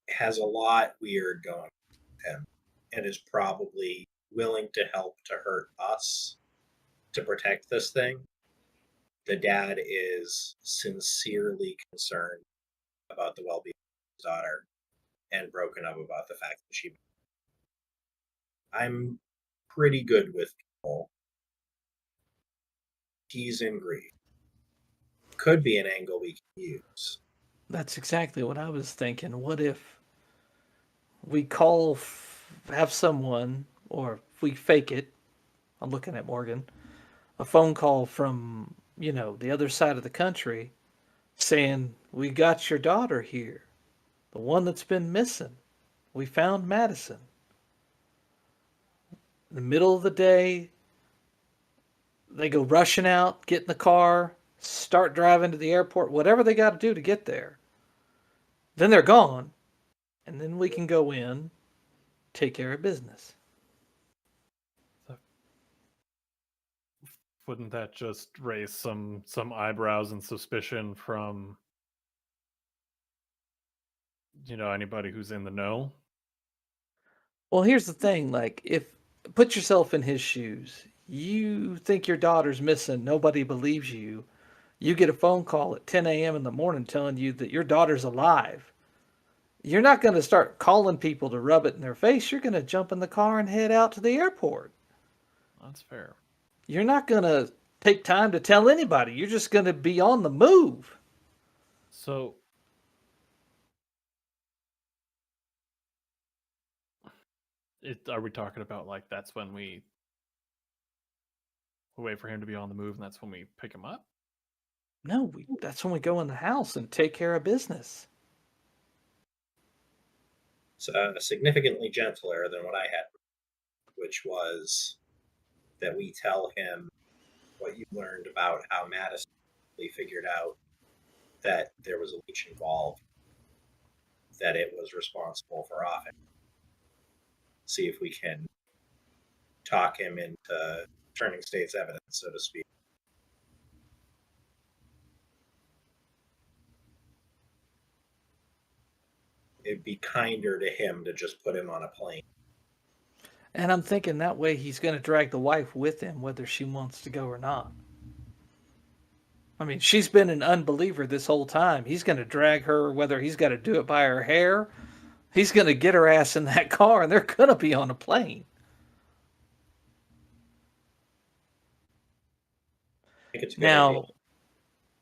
has a lot weird going with him, and is probably willing to help to hurt us to protect this thing. The dad is sincerely concerned about the well-being of his daughter and broken up about the fact that she. I'm pretty good with people. He's in grief. Could be an angle we can use. That's exactly what I was thinking. What if we call, have someone, or if we fake it? I'm looking at Morgan. A phone call from, the other side of the country saying, "We got your daughter here, the one that's been missing. We found Madison." In the middle of the day, they go rushing out, get in the car, start driving to the airport, whatever they got to do to get there. Then they're gone, and then we can go in, take care of business. wouldn't that just raise some eyebrows and suspicion from anybody who's in the know? Well, here's the thing, like, if put yourself in his shoes. You think your daughter's missing, nobody believes you. You get a phone call at 10 a.m. in the morning telling you that your daughter's alive. You're not going to start calling people to rub it in their face. You're going to jump in the car and head out to the airport. That's fair. You're not going to take time to tell anybody. You're just going to be on the move. So are we talking about like that's when we wait for him to be on the move and that's when we pick him up? No, that's when we go in the house and take care of business. It's significantly gentler than what I had, which was that we tell him what you learned about how Madison figured out that there was a leech involved, that it was responsible for offing. See if we can talk him into turning state's evidence, so to speak. It'd be kinder to him to just put him on a plane. And I'm thinking that way he's going to drag the wife with him, whether she wants to go or not. I mean, she's been an unbeliever this whole time. He's going to drag her, whether he's got to do it by her hair. He's going to get her ass in that car, and they're going to be on a plane. I think it's a good idea. Now,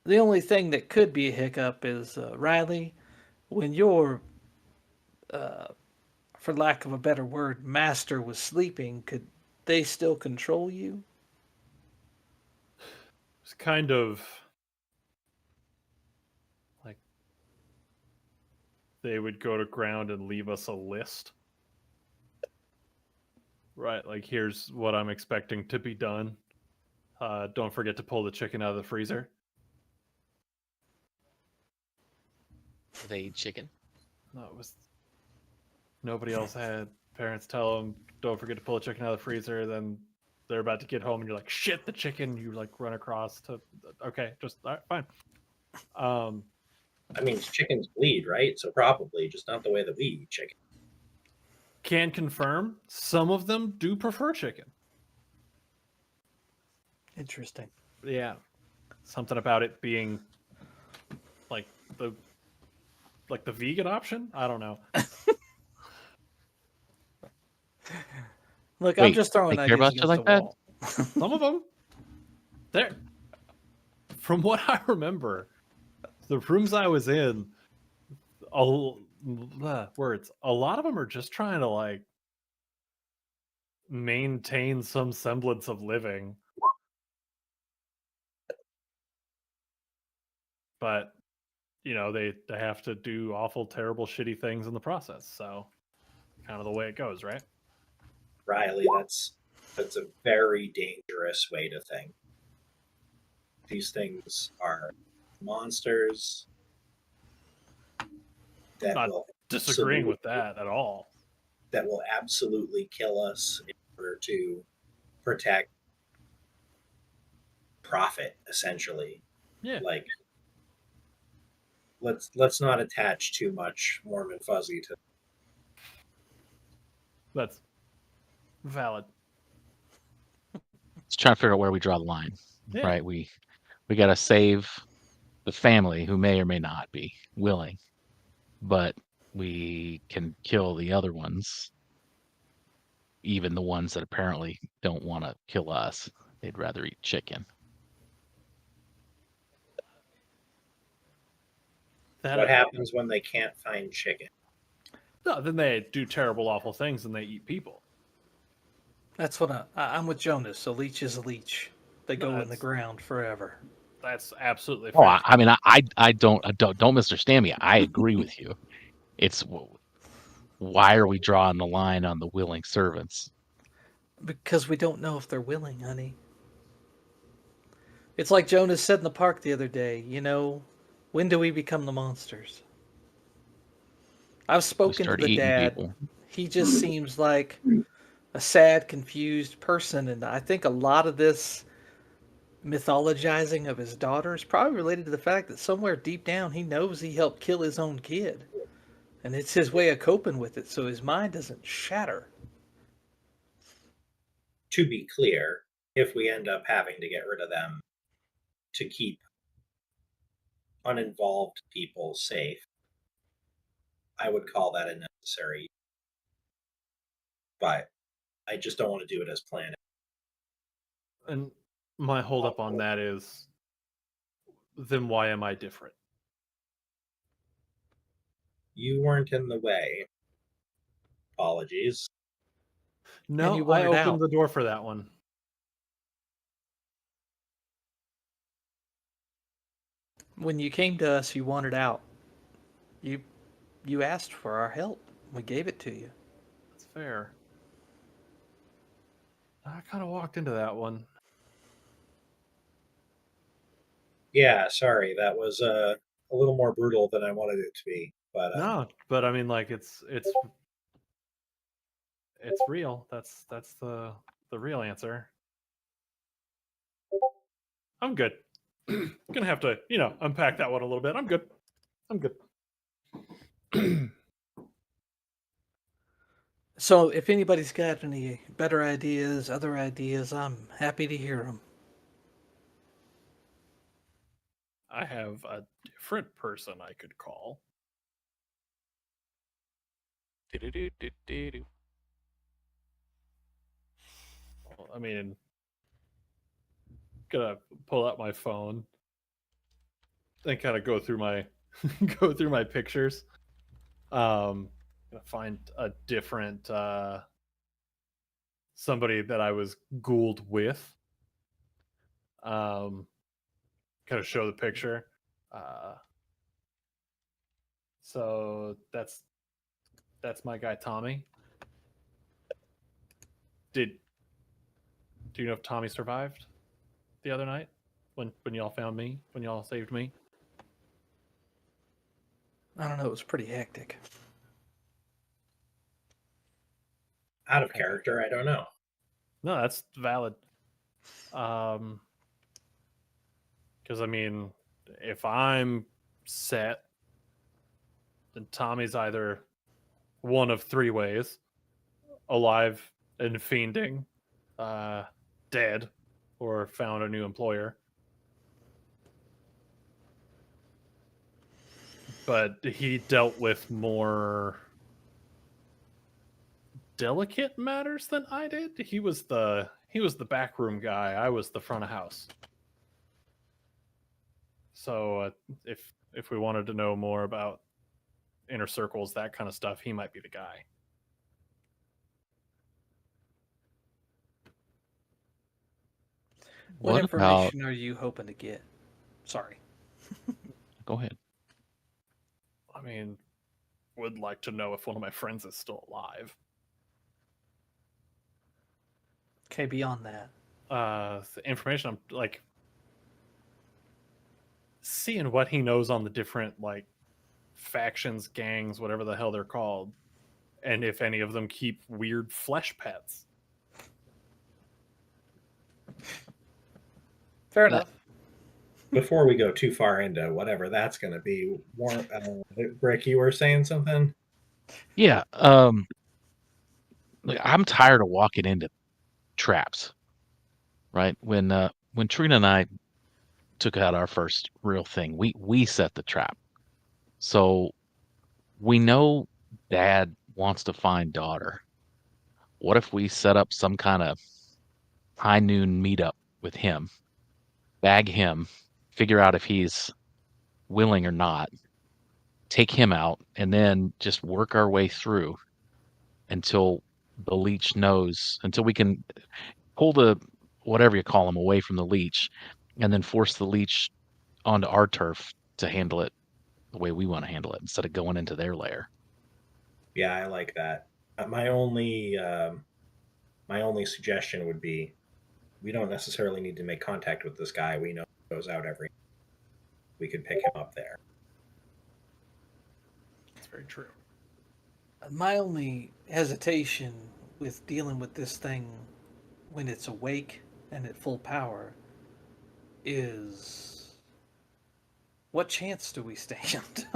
the only thing that could be a hiccup is Riley, when your, uh, for lack of a better word, master was sleeping, could they still control you? It's kind of like they would go to ground and leave us a list. Right, like here's what I'm expecting to be done. Don't forget to pull the chicken out of the freezer. They eat chicken. No, it was nobody else had Parents tell them, "Don't forget to pull a chicken out of the freezer." Then they're about to get home, and you're like, "Shit, the chicken!" You like run across to. Okay, just all right, fine. I mean, chickens bleed, right? So probably just not the way that we eat chicken. Can confirm some of them do prefer chicken. Interesting. Yeah, something about it being like the vegan option. I don't know. Look, I'm Wait, just throwing they care ideas about you against the like that? wall. Some of them, there. From what I remember, the rooms I was in, words. A lot of them are just trying to like maintain some semblance of living, but they have to do awful, terrible, shitty things in the process. So, kind of the way it goes, right? Riley, that's a very dangerous way to think. These things are monsters that Not will disagreeing with that at all. absolutely kill us in order to protect profit, essentially. Yeah, Like, let's not attach too much warm and fuzzy to. that's valid. Just trying to figure out where we draw the line, Yeah, right? We got to save the family who may or may not be willing, but we can kill the other ones, even the ones that apparently don't want to kill us. They'd rather eat chicken. What happens when they can't find chicken? No, then they do terrible, awful things and they eat people. That's what I'm with Jonas. A leech is a leech. They go in the That's- ground forever. That's absolutely Oh, fact. I mean, don't misunderstand me. I agree with you. It's why are we drawing the line on the willing servants? Because we don't know if they're willing, honey. It's like Jonas said in the park the other day, when do we become the monsters? I've We spoken to start the eating dad. people. He just seems like a sad, confused person, and I think a lot of this mythologizing of his daughter is probably related to the fact that somewhere deep down he knows he helped kill his own kid. And it's his way of coping with it so his mind doesn't shatter. To be clear, if we end up having to get rid of them to keep uninvolved people safe, I would call that a necessary. But I just don't want to do it as planned. And my holdup on that is, then why am I different? You weren't in the way. Apologies. No, you I wanted opened out. the door for that one. When you came to us, you wanted out. You asked for our help. We gave it to you. That's fair. I kind of walked into that one. Yeah, sorry, that was a little more brutal than I wanted it to be. But No, but I mean, like it's real. That's the real answer. I'm good. Gonna have to unpack that one a little bit. I'm good. I'm good. So if anybody's got any better ideas, other ideas, I'm happy to hear them. I have a different person I could call. Do-do-do-do-do-do. Well, I mean, gonna pull out my phone and kind of go through my pictures. Gonna find a different somebody that I was ghouled with. Kind of show the picture. So that's my guy Tommy. Do you know if Tommy survived the other night when y'all found me, when y'all saved me? I don't know, it was pretty hectic. Out of character, I don't know. No, that's valid. Because I mean, if I'm set, then Tommy's either one of three ways: alive and fiending, dead, or found a new employer. But he dealt with more delicate matters than I did. He was the backroom guy. I was the front of house. So if we wanted to know more about inner circles, that kind of stuff, he might be the guy. What What about? information are you hoping to get? Sorry. Go ahead. I mean, would like to know if one of my friends is still alive. Okay, beyond that. The information I'm like seeing what he knows on the different like factions, gangs, whatever the hell they're called, and if any of them keep weird flesh pets. Fair That- enough. Before we go too far into whatever that's going to be, Brick, you were saying something? Yeah. Like, I'm tired of walking into traps. Right. When Trina and I took out our first real thing, we set the trap. So we know Dad wants to find daughter. What if we set up some kind of high noon meetup with him, bag him, figure out if he's willing or not, take him out, and then just work our way through until the leech knows, until we can pull the whatever you call him away from the leech, and then force the leech onto our turf to handle it the way we want to handle it instead of going into their lair. Yeah, I like that. My only suggestion would be we don't necessarily need to make contact with this guy. We know he goes out every. We could pick him up there. That's very true. My only hesitation with dealing with this thing when it's awake and at full power is what chance do we stand?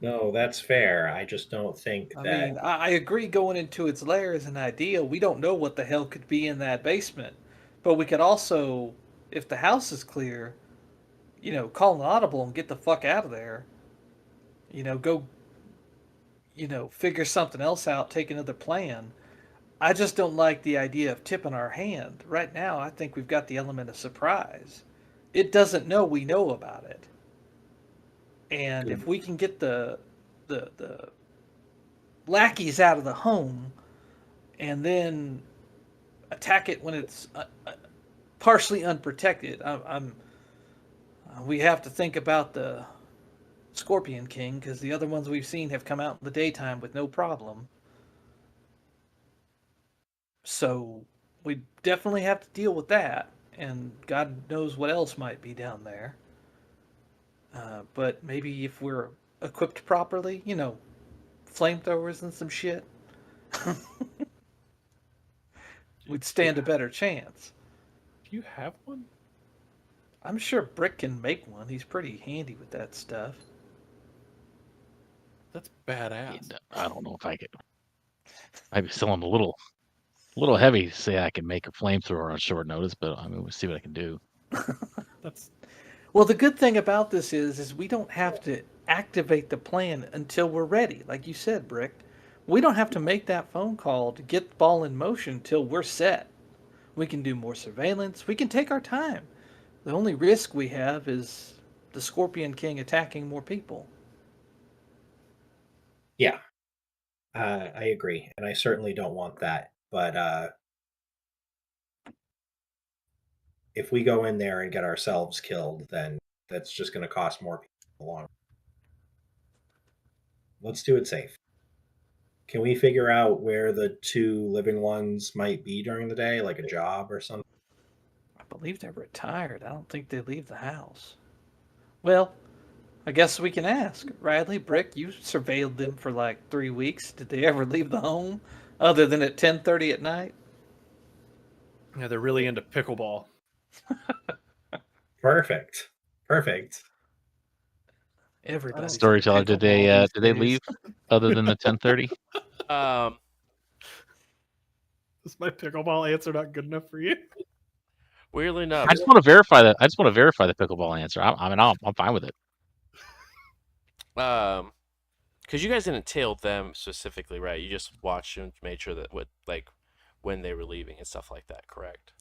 No, that's fair. I just don't think I that. mean, I agree going into its lair is an ideal. We don't know what the hell could be in that basement. But we could also, if the house is clear, call an audible and get the fuck out of there. Go, figure something else out, take another plan. I just don't like the idea of tipping our hand. Right now, I think we've got the element of surprise. It doesn't know we know about it. And if we can get the lackeys out of the home and then attack it when it's partially unprotected, we have to think about the Scorpion King because the other ones we've seen have come out in the daytime with no problem. So we definitely have to deal with that, and God knows what else might be down there. But maybe if we're equipped properly, flamethrowers and some shit, we'd stand a better chance. Do you have one? I'm sure Brick can make one. He's pretty handy with that stuff. That's badass. I don't know if I could. I'd be still on a little heavy to say I can make a flamethrower on short notice, but I mean, we'll see what I can do. That's Well, the good thing about this is we don't have to activate the plan until we're ready. Like you said, Brick, we don't have to make that phone call to get the ball in motion until we're set. We can do more surveillance. We can take our time. The only risk we have is the Scorpion King attacking more people. Yeah, I agree, and I certainly don't want that. But if we go in there and get ourselves killed, then that's just going to cost more people in the long run. Let's do it safe. Can we figure out where the two living ones might be during the day, like a job or something? I believe they're retired. I don't think they leave the house. Well, I guess we can ask. Riley, Brick, you surveilled them for like 3 weeks. Did they ever leave the home? Other than at 10:30 at night? Yeah, they're really into pickleball. Perfect. Perfect. Everybody's into Storyteller, pickleball these did they days. leave other than the 10:30? Um, Is my pickleball answer not good enough for you? weirdly enough, I just want to verify that. I just want to verify the pickleball answer. I'm fine with it. because you guys didn't tail them specifically, right? You just watched and made sure that when they were leaving and stuff like that, correct?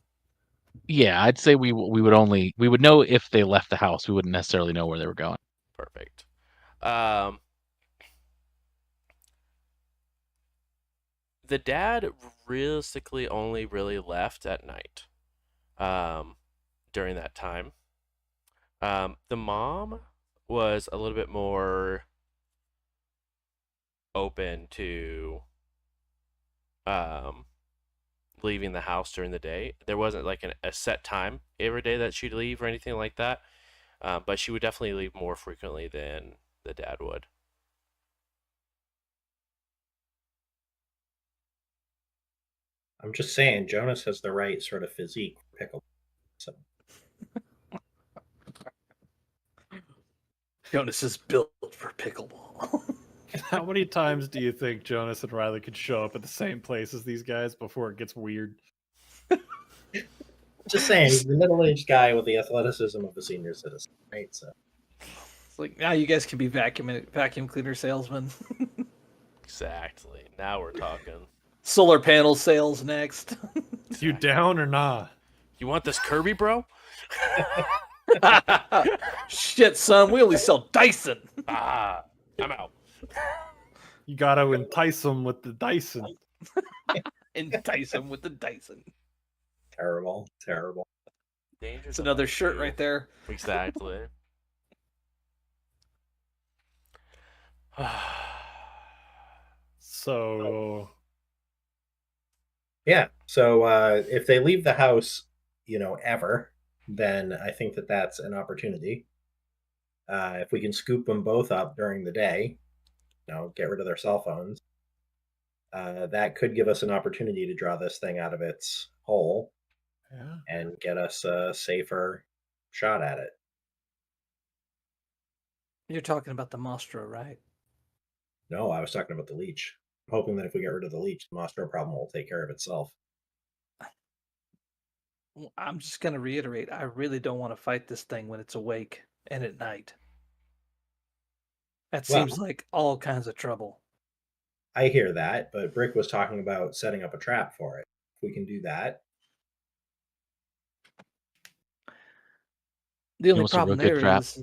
Yeah, I'd say we would know if they left the house. We wouldn't necessarily know where they were going. Perfect. The dad realistically only really left at night. During that time, the mom was a little bit more open to leaving the house during the day. There wasn't like a set time every day that she'd leave or anything like that. But she would definitely leave more frequently than the dad would. I'm just saying, Jonas has the right sort of physique for pickle. So Jonas is built for pickleball. How many times do you think Jonas and Riley could show up at the same place as these guys before it gets weird? just saying, he's the middle-aged guy with the athleticism of a senior citizen, right? So It's like, now you guys can be vacuum cleaner salesmen. Exactly. Now we're talking. Solar panel sales next. You down or not? You want this Kirby, bro? Shit, son, we only sell Dyson. I'm out. You gotta entice them with the Dyson. Entice him with the Dyson. terrible, terrible. Dangerous. It's another shirt right there. Exactly. So Yeah. So if they leave the house, ever, then I think that that's an opportunity. If we can scoop them both up during the day, get rid of their cell phones, that could give us an opportunity to draw this thing out of its hole yeah. and get us a safer shot at it. You're talking about the Mostro, right? No, I was talking about the leech. I'm hoping that if we get rid of the leech, the Mostro problem will take care of itself. Well, I'm just going to reiterate, I really don't want to fight this thing when it's awake and at night. That Well, seems like all kinds of trouble. I hear that, but Brick was talking about setting up a trap for it. If we can do that. The only wants a real problem good there trap. is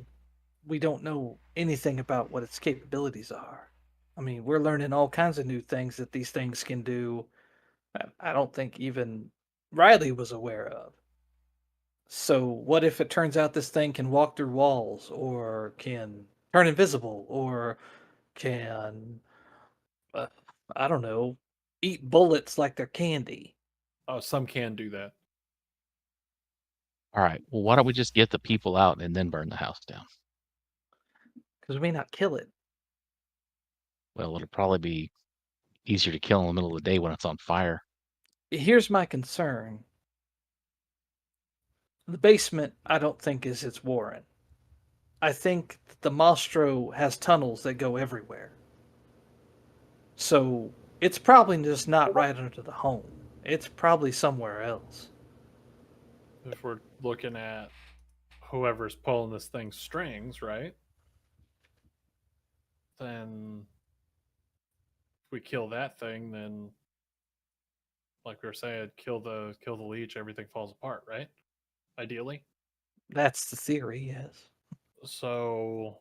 we don't know anything about what its capabilities are. I mean, we're learning all kinds of new things that these things can do. I don't think even Riley was aware of. So, what if it turns out this thing can walk through walls, or can turn invisible, or can, uh, I don't know, eat bullets like they're candy? Oh, some can do that. All right. Well, why don't we just get the people out and then burn the house down? Because we may not kill it. Well, it'll probably be easier to kill in the middle of the day when it's on fire. Here's my concern. The basement, I don't think, is its warren. I think the Mostro has tunnels that go everywhere. So it's probably just not right under the home. It's probably somewhere else. If we're looking at whoever's pulling this thing's strings, right? Then if we kill that thing, then like we were saying, kill the leech, everything falls apart, right? Ideally. That's the theory, yes. So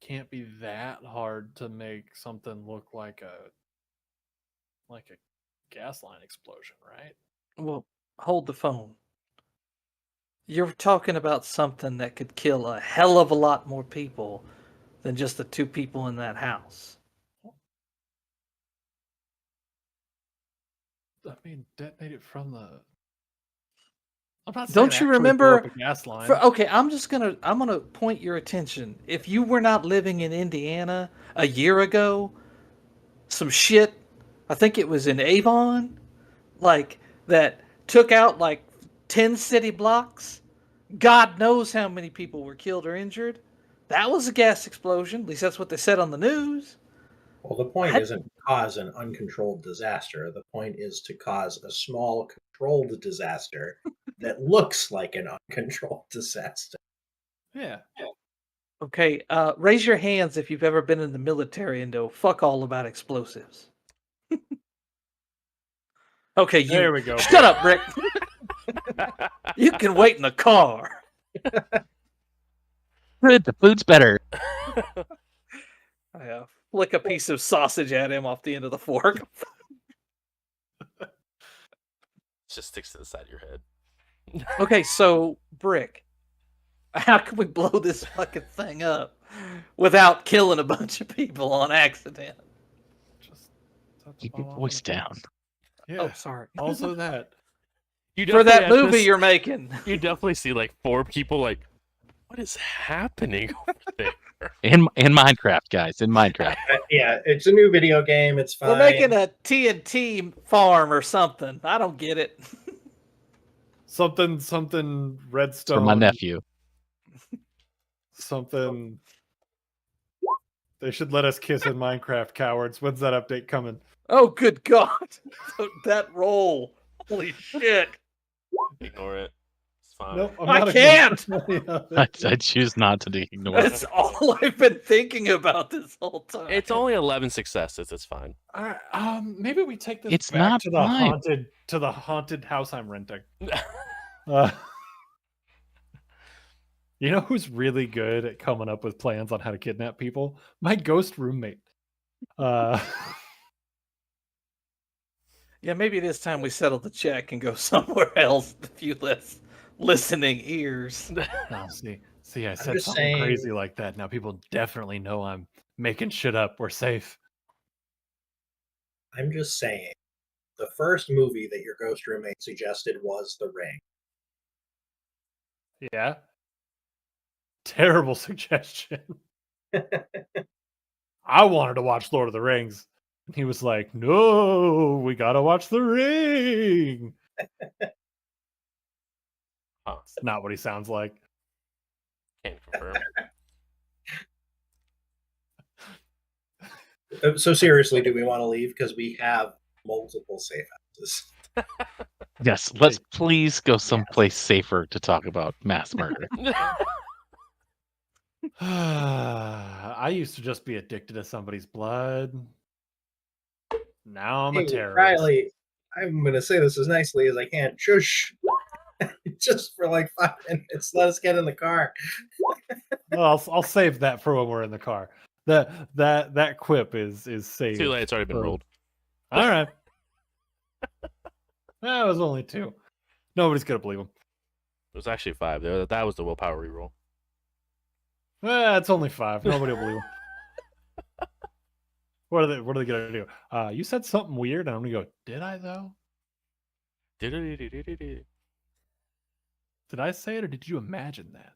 can't be that hard to make something look like a gas line explosion, right? Well, hold the phone. You're talking about something that could kill a hell of a lot more people than just the two people in that house. I mean, detonate it from the. I'm not saying Don't you actually blow remember? up a gas line. Okay, I'm gonna point your attention. If you were not living in Indiana a year ago, some shit. I think it was in Avon, like that took out like 10 city blocks. God knows how many people were killed or injured. That was a gas explosion. At least that's what they said on the news. Well, the point I, isn't to cause an uncontrolled disaster. The point is to cause a small controlled disaster that looks like an uncontrolled disaster. Yeah. okay, raise your hands if you've ever been in the military and know fuck all about explosives. Okay, you There we go. shut up, Rick. You can wait in the car. Good, the food's better. I flick a piece of sausage at him off the end of the fork. Just sticks to the side of your head. Okay, so Brick, how can we blow this fucking thing up without killing a bunch of people on accident? Just set the Keep your bomb off voice on the down. fence. Yeah. Oh, sorry. Also that. You For that definitely have movie this- you're making. you definitely see like 4 people like, what is happening over there? In Minecraft, guys, in Minecraft. Yeah, it's a new video game. It's fine. We're making a TNT farm or something. I don't get it. Something redstone. For my nephew. Something. They should let us kiss in Minecraft, cowards. When's that update coming? Oh, good God. That roll. Holy shit. Ignore it. It's fine. Nope, I'm I not can't! I choose not to ignore That's it. all I've been thinking about this whole time. It's only 11 successes. It's fine. All right, maybe we take this It's back not to the fine. haunted house I'm renting. Uh, you know who's really good at coming up with plans on how to kidnap people? My ghost roommate. Yeah, maybe this time we settle the check and go somewhere else with a few less listening ears. Oh, see, I said just something saying- crazy like that. Now people definitely know I'm making shit up. We're safe. I'm just saying. The first movie that your ghost roommate suggested was The Ring. Yeah. Terrible suggestion. I wanted to watch Lord of the Rings. And he was like, no, we gotta watch The Ring. Huh. It's not what he sounds like. Can't confirm. So seriously, do we want to leave? Because we have multiple safe houses. Yes, let's please go someplace safer to talk about mass murder. I used to just be addicted to somebody's blood. Now I'm a Hey, terrorist. Riley, I'm going to say this as nicely as I can. Shush. Just for like 5 minutes. Let us get in the car. Well, I'll save that for when we're in the car. That quip is saved. Too late. It's already been for- rolled. All right. That was only 2. Nobody's gonna believe him. It was actually 5. That was the willpower reroll. It's only 5. Nobody will believe him. What are they gonna do? You said something weird, and I'm gonna go. Did I though? Did Did I say it, or did you imagine that?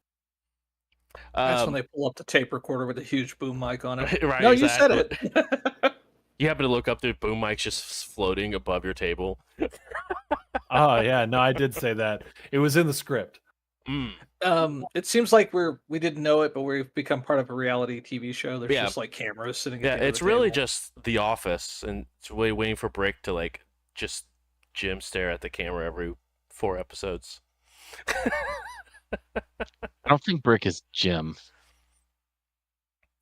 That's when they pull up the tape recorder with a huge boom mic on it. Right, No, exactly. you said it. You happen to look up, the boom mic's just floating above your table. Oh yeah, no, I did say that. It was in the script. It seems like we didn't know it, but we've become part of a reality TV show. There's Yeah. just like cameras sitting. Yeah, at the end of it's the really table. just The Office, and it's waiting for Brick to like just Jim stare at the camera every 4 episodes. I don't think Brick is Jim.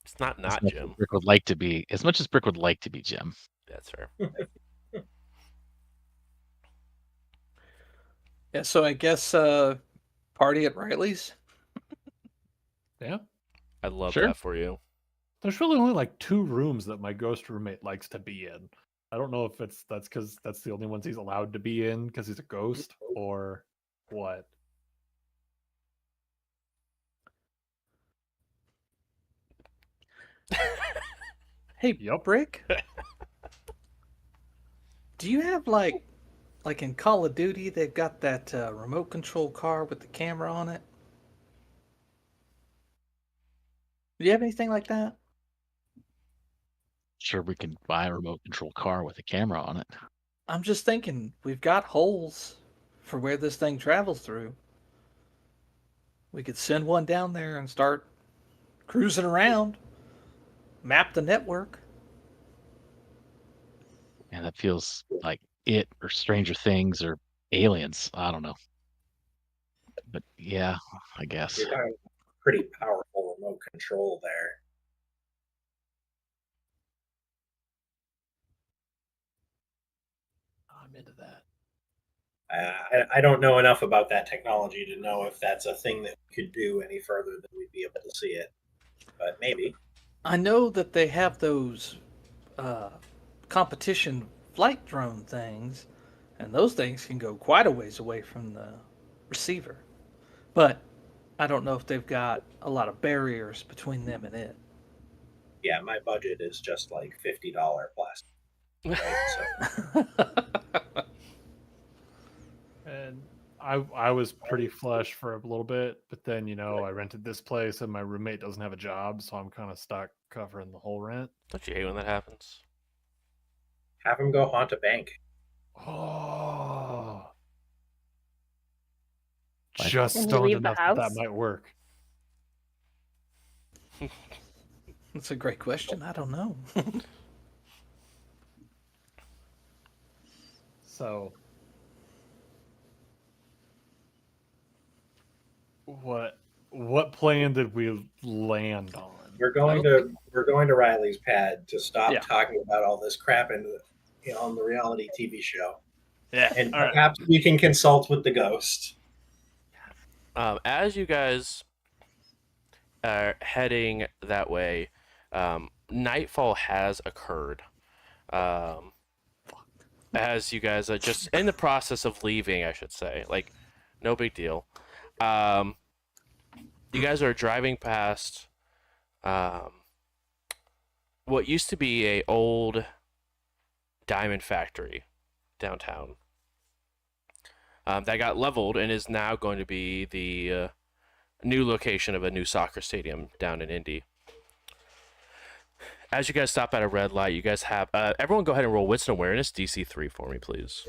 It's not As not much as Jim. Brick would like to be. As much as Brick would like to be Jim. That's fair. Yeah, so I guess party at Riley's. Yeah. I love Sure. that for you. There's really only like 2 rooms that my ghost roommate likes to be in. I don't know if that's because that's the only ones he's allowed to be in because he's a ghost or what. Hey, Yep. Brick. Do you have like in Call of Duty they've got that remote control car with the camera on it? Do you have anything like that? sure we can buy a remote control car with a camera on it. I'm just thinking, we've got holes for where this thing travels through. We could send one down there and start cruising around, map the network. And that feels like it or Stranger Things or Aliens. I don't know. But yeah, I guess. You're talking pretty powerful remote control there. I'm into that. I don't know enough about that technology to know if that's a thing that we could do any further than we'd be able to see it. But maybe. I know that they have those uh, competition flight drone things, and those things can go quite a ways away from the receiver. But I don't know if they've got a lot of barriers between them and it. Yeah, my budget is just like $50 plastic. Right? So And I was pretty flush for a little bit, but then I rented this place and my roommate doesn't have a job, so I'm kind of stuck covering the whole rent. Don't you hate when that happens? have him go haunt a bank. Oh, Like- just Can he stoned leave the enough that house? might work. That's a great question. I don't know. So, what plan did we land on? We're going to Riley's pad to stop Yeah. talking about all this crap on the reality TV show, Yeah, and all right. perhaps we can consult with the ghost. As you guys are heading that way, nightfall has occurred. As you guys are just in the process of leaving, I should say, like, no big deal. You guys are driving past what used to be a old diamond factory downtown. That got leveled and is now going to be the new location of a new soccer stadium down in Indy. As you guys stop at a red light, you guys have everyone go ahead and roll Wisdom Awareness DC 3 for me, please.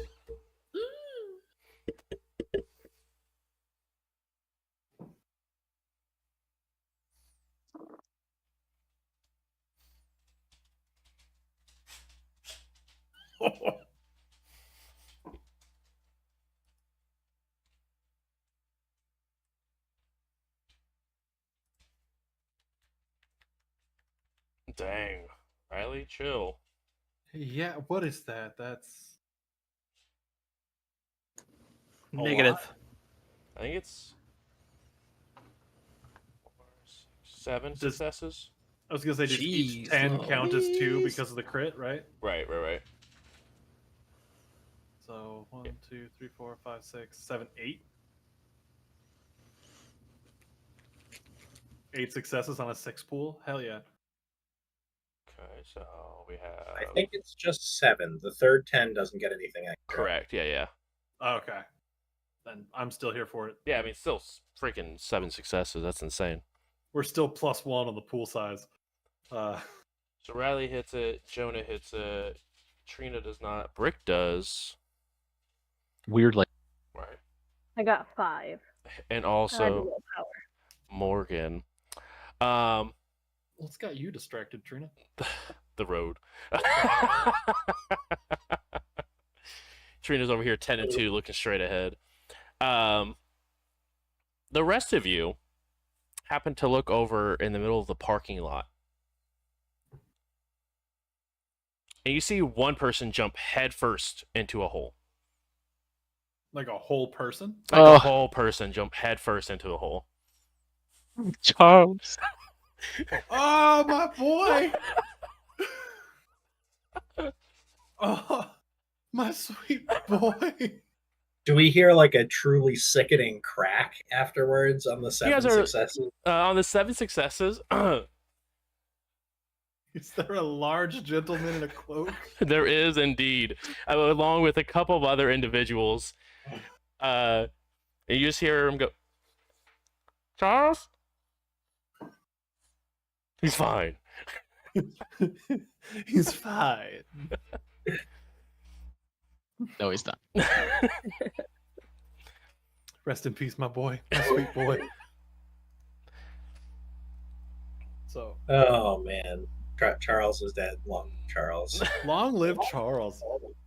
Dang, Riley, chill. Yeah, what is that? That's a Negative. lot. I think it's 7 Does- successes. I was gonna say, does each Jeez 10 count as 2 Louise. because of the crit, right? Right. So 1, 2, 3, 4, 5, 6, 7, 8. 8 successes on a 6 pool. Hell yeah. Okay, so we have. I think it's just 7. The third 10 doesn't get anything extra. Correct. Yeah. Okay. Then I'm still here for it. Yeah, I mean, still freaking 7 successes. That's insane. We're still +1 on the pool size. So Riley hits it. Jonah hits it. Trina does not. Brick does. Weird, like Right. I got 5. And I had a also little power. Morgan. What's got you distracted, Trina? The road. Trina's over here 10 and 2 looking straight ahead. The rest of you happen to look over in the middle of the parking lot. And you see one person jump headfirst into a hole. Like a whole person? Like Oh. a whole person jump headfirst into a hole. Charles. Oh, my boy! Oh, my sweet boy! Do we hear like a truly sickening crack afterwards on the 7 guys are- successes? On the 7 successes, Is there a large gentleman in a cloak? there is indeed, along with a couple of other individuals. And you just hear him go, Charles? He's fine. He's fine. No, he's not. Rest in peace, my boy, my sweet boy. So Oh man, Charles is dead. Long Charles. long live Charles.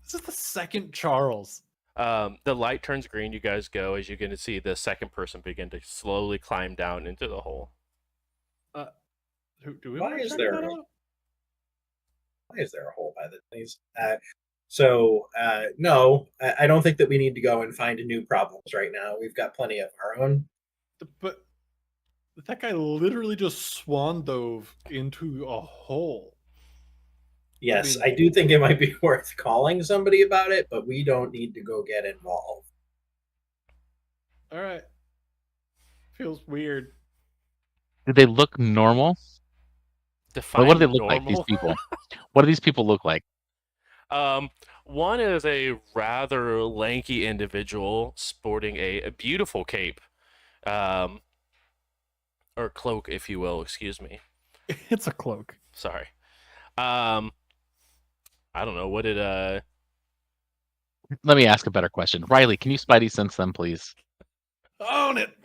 This is the second Charles. The light turns green. You guys go as you can see the second person begin to slowly climb down into the hole. Do we Why want to is check there that a- out? Why is there a hole by the knees? No, I don't think that we need to go and find new problems right now. We've got plenty of our own. But that guy literally just swan dove into a hole. Yes, mean- I do think it might be worth calling somebody about it, but we don't need to go get involved. All right. Feels weird. Do they look normal? Define What do they look like? These normal. people. What do these people look like? One is a rather lanky individual sporting a beautiful cape, or cloak, if you will. Excuse me. It's a cloak. Sorry. I don't know what did Let me ask a better question. Riley, can you Spidey sense them, please? Own it.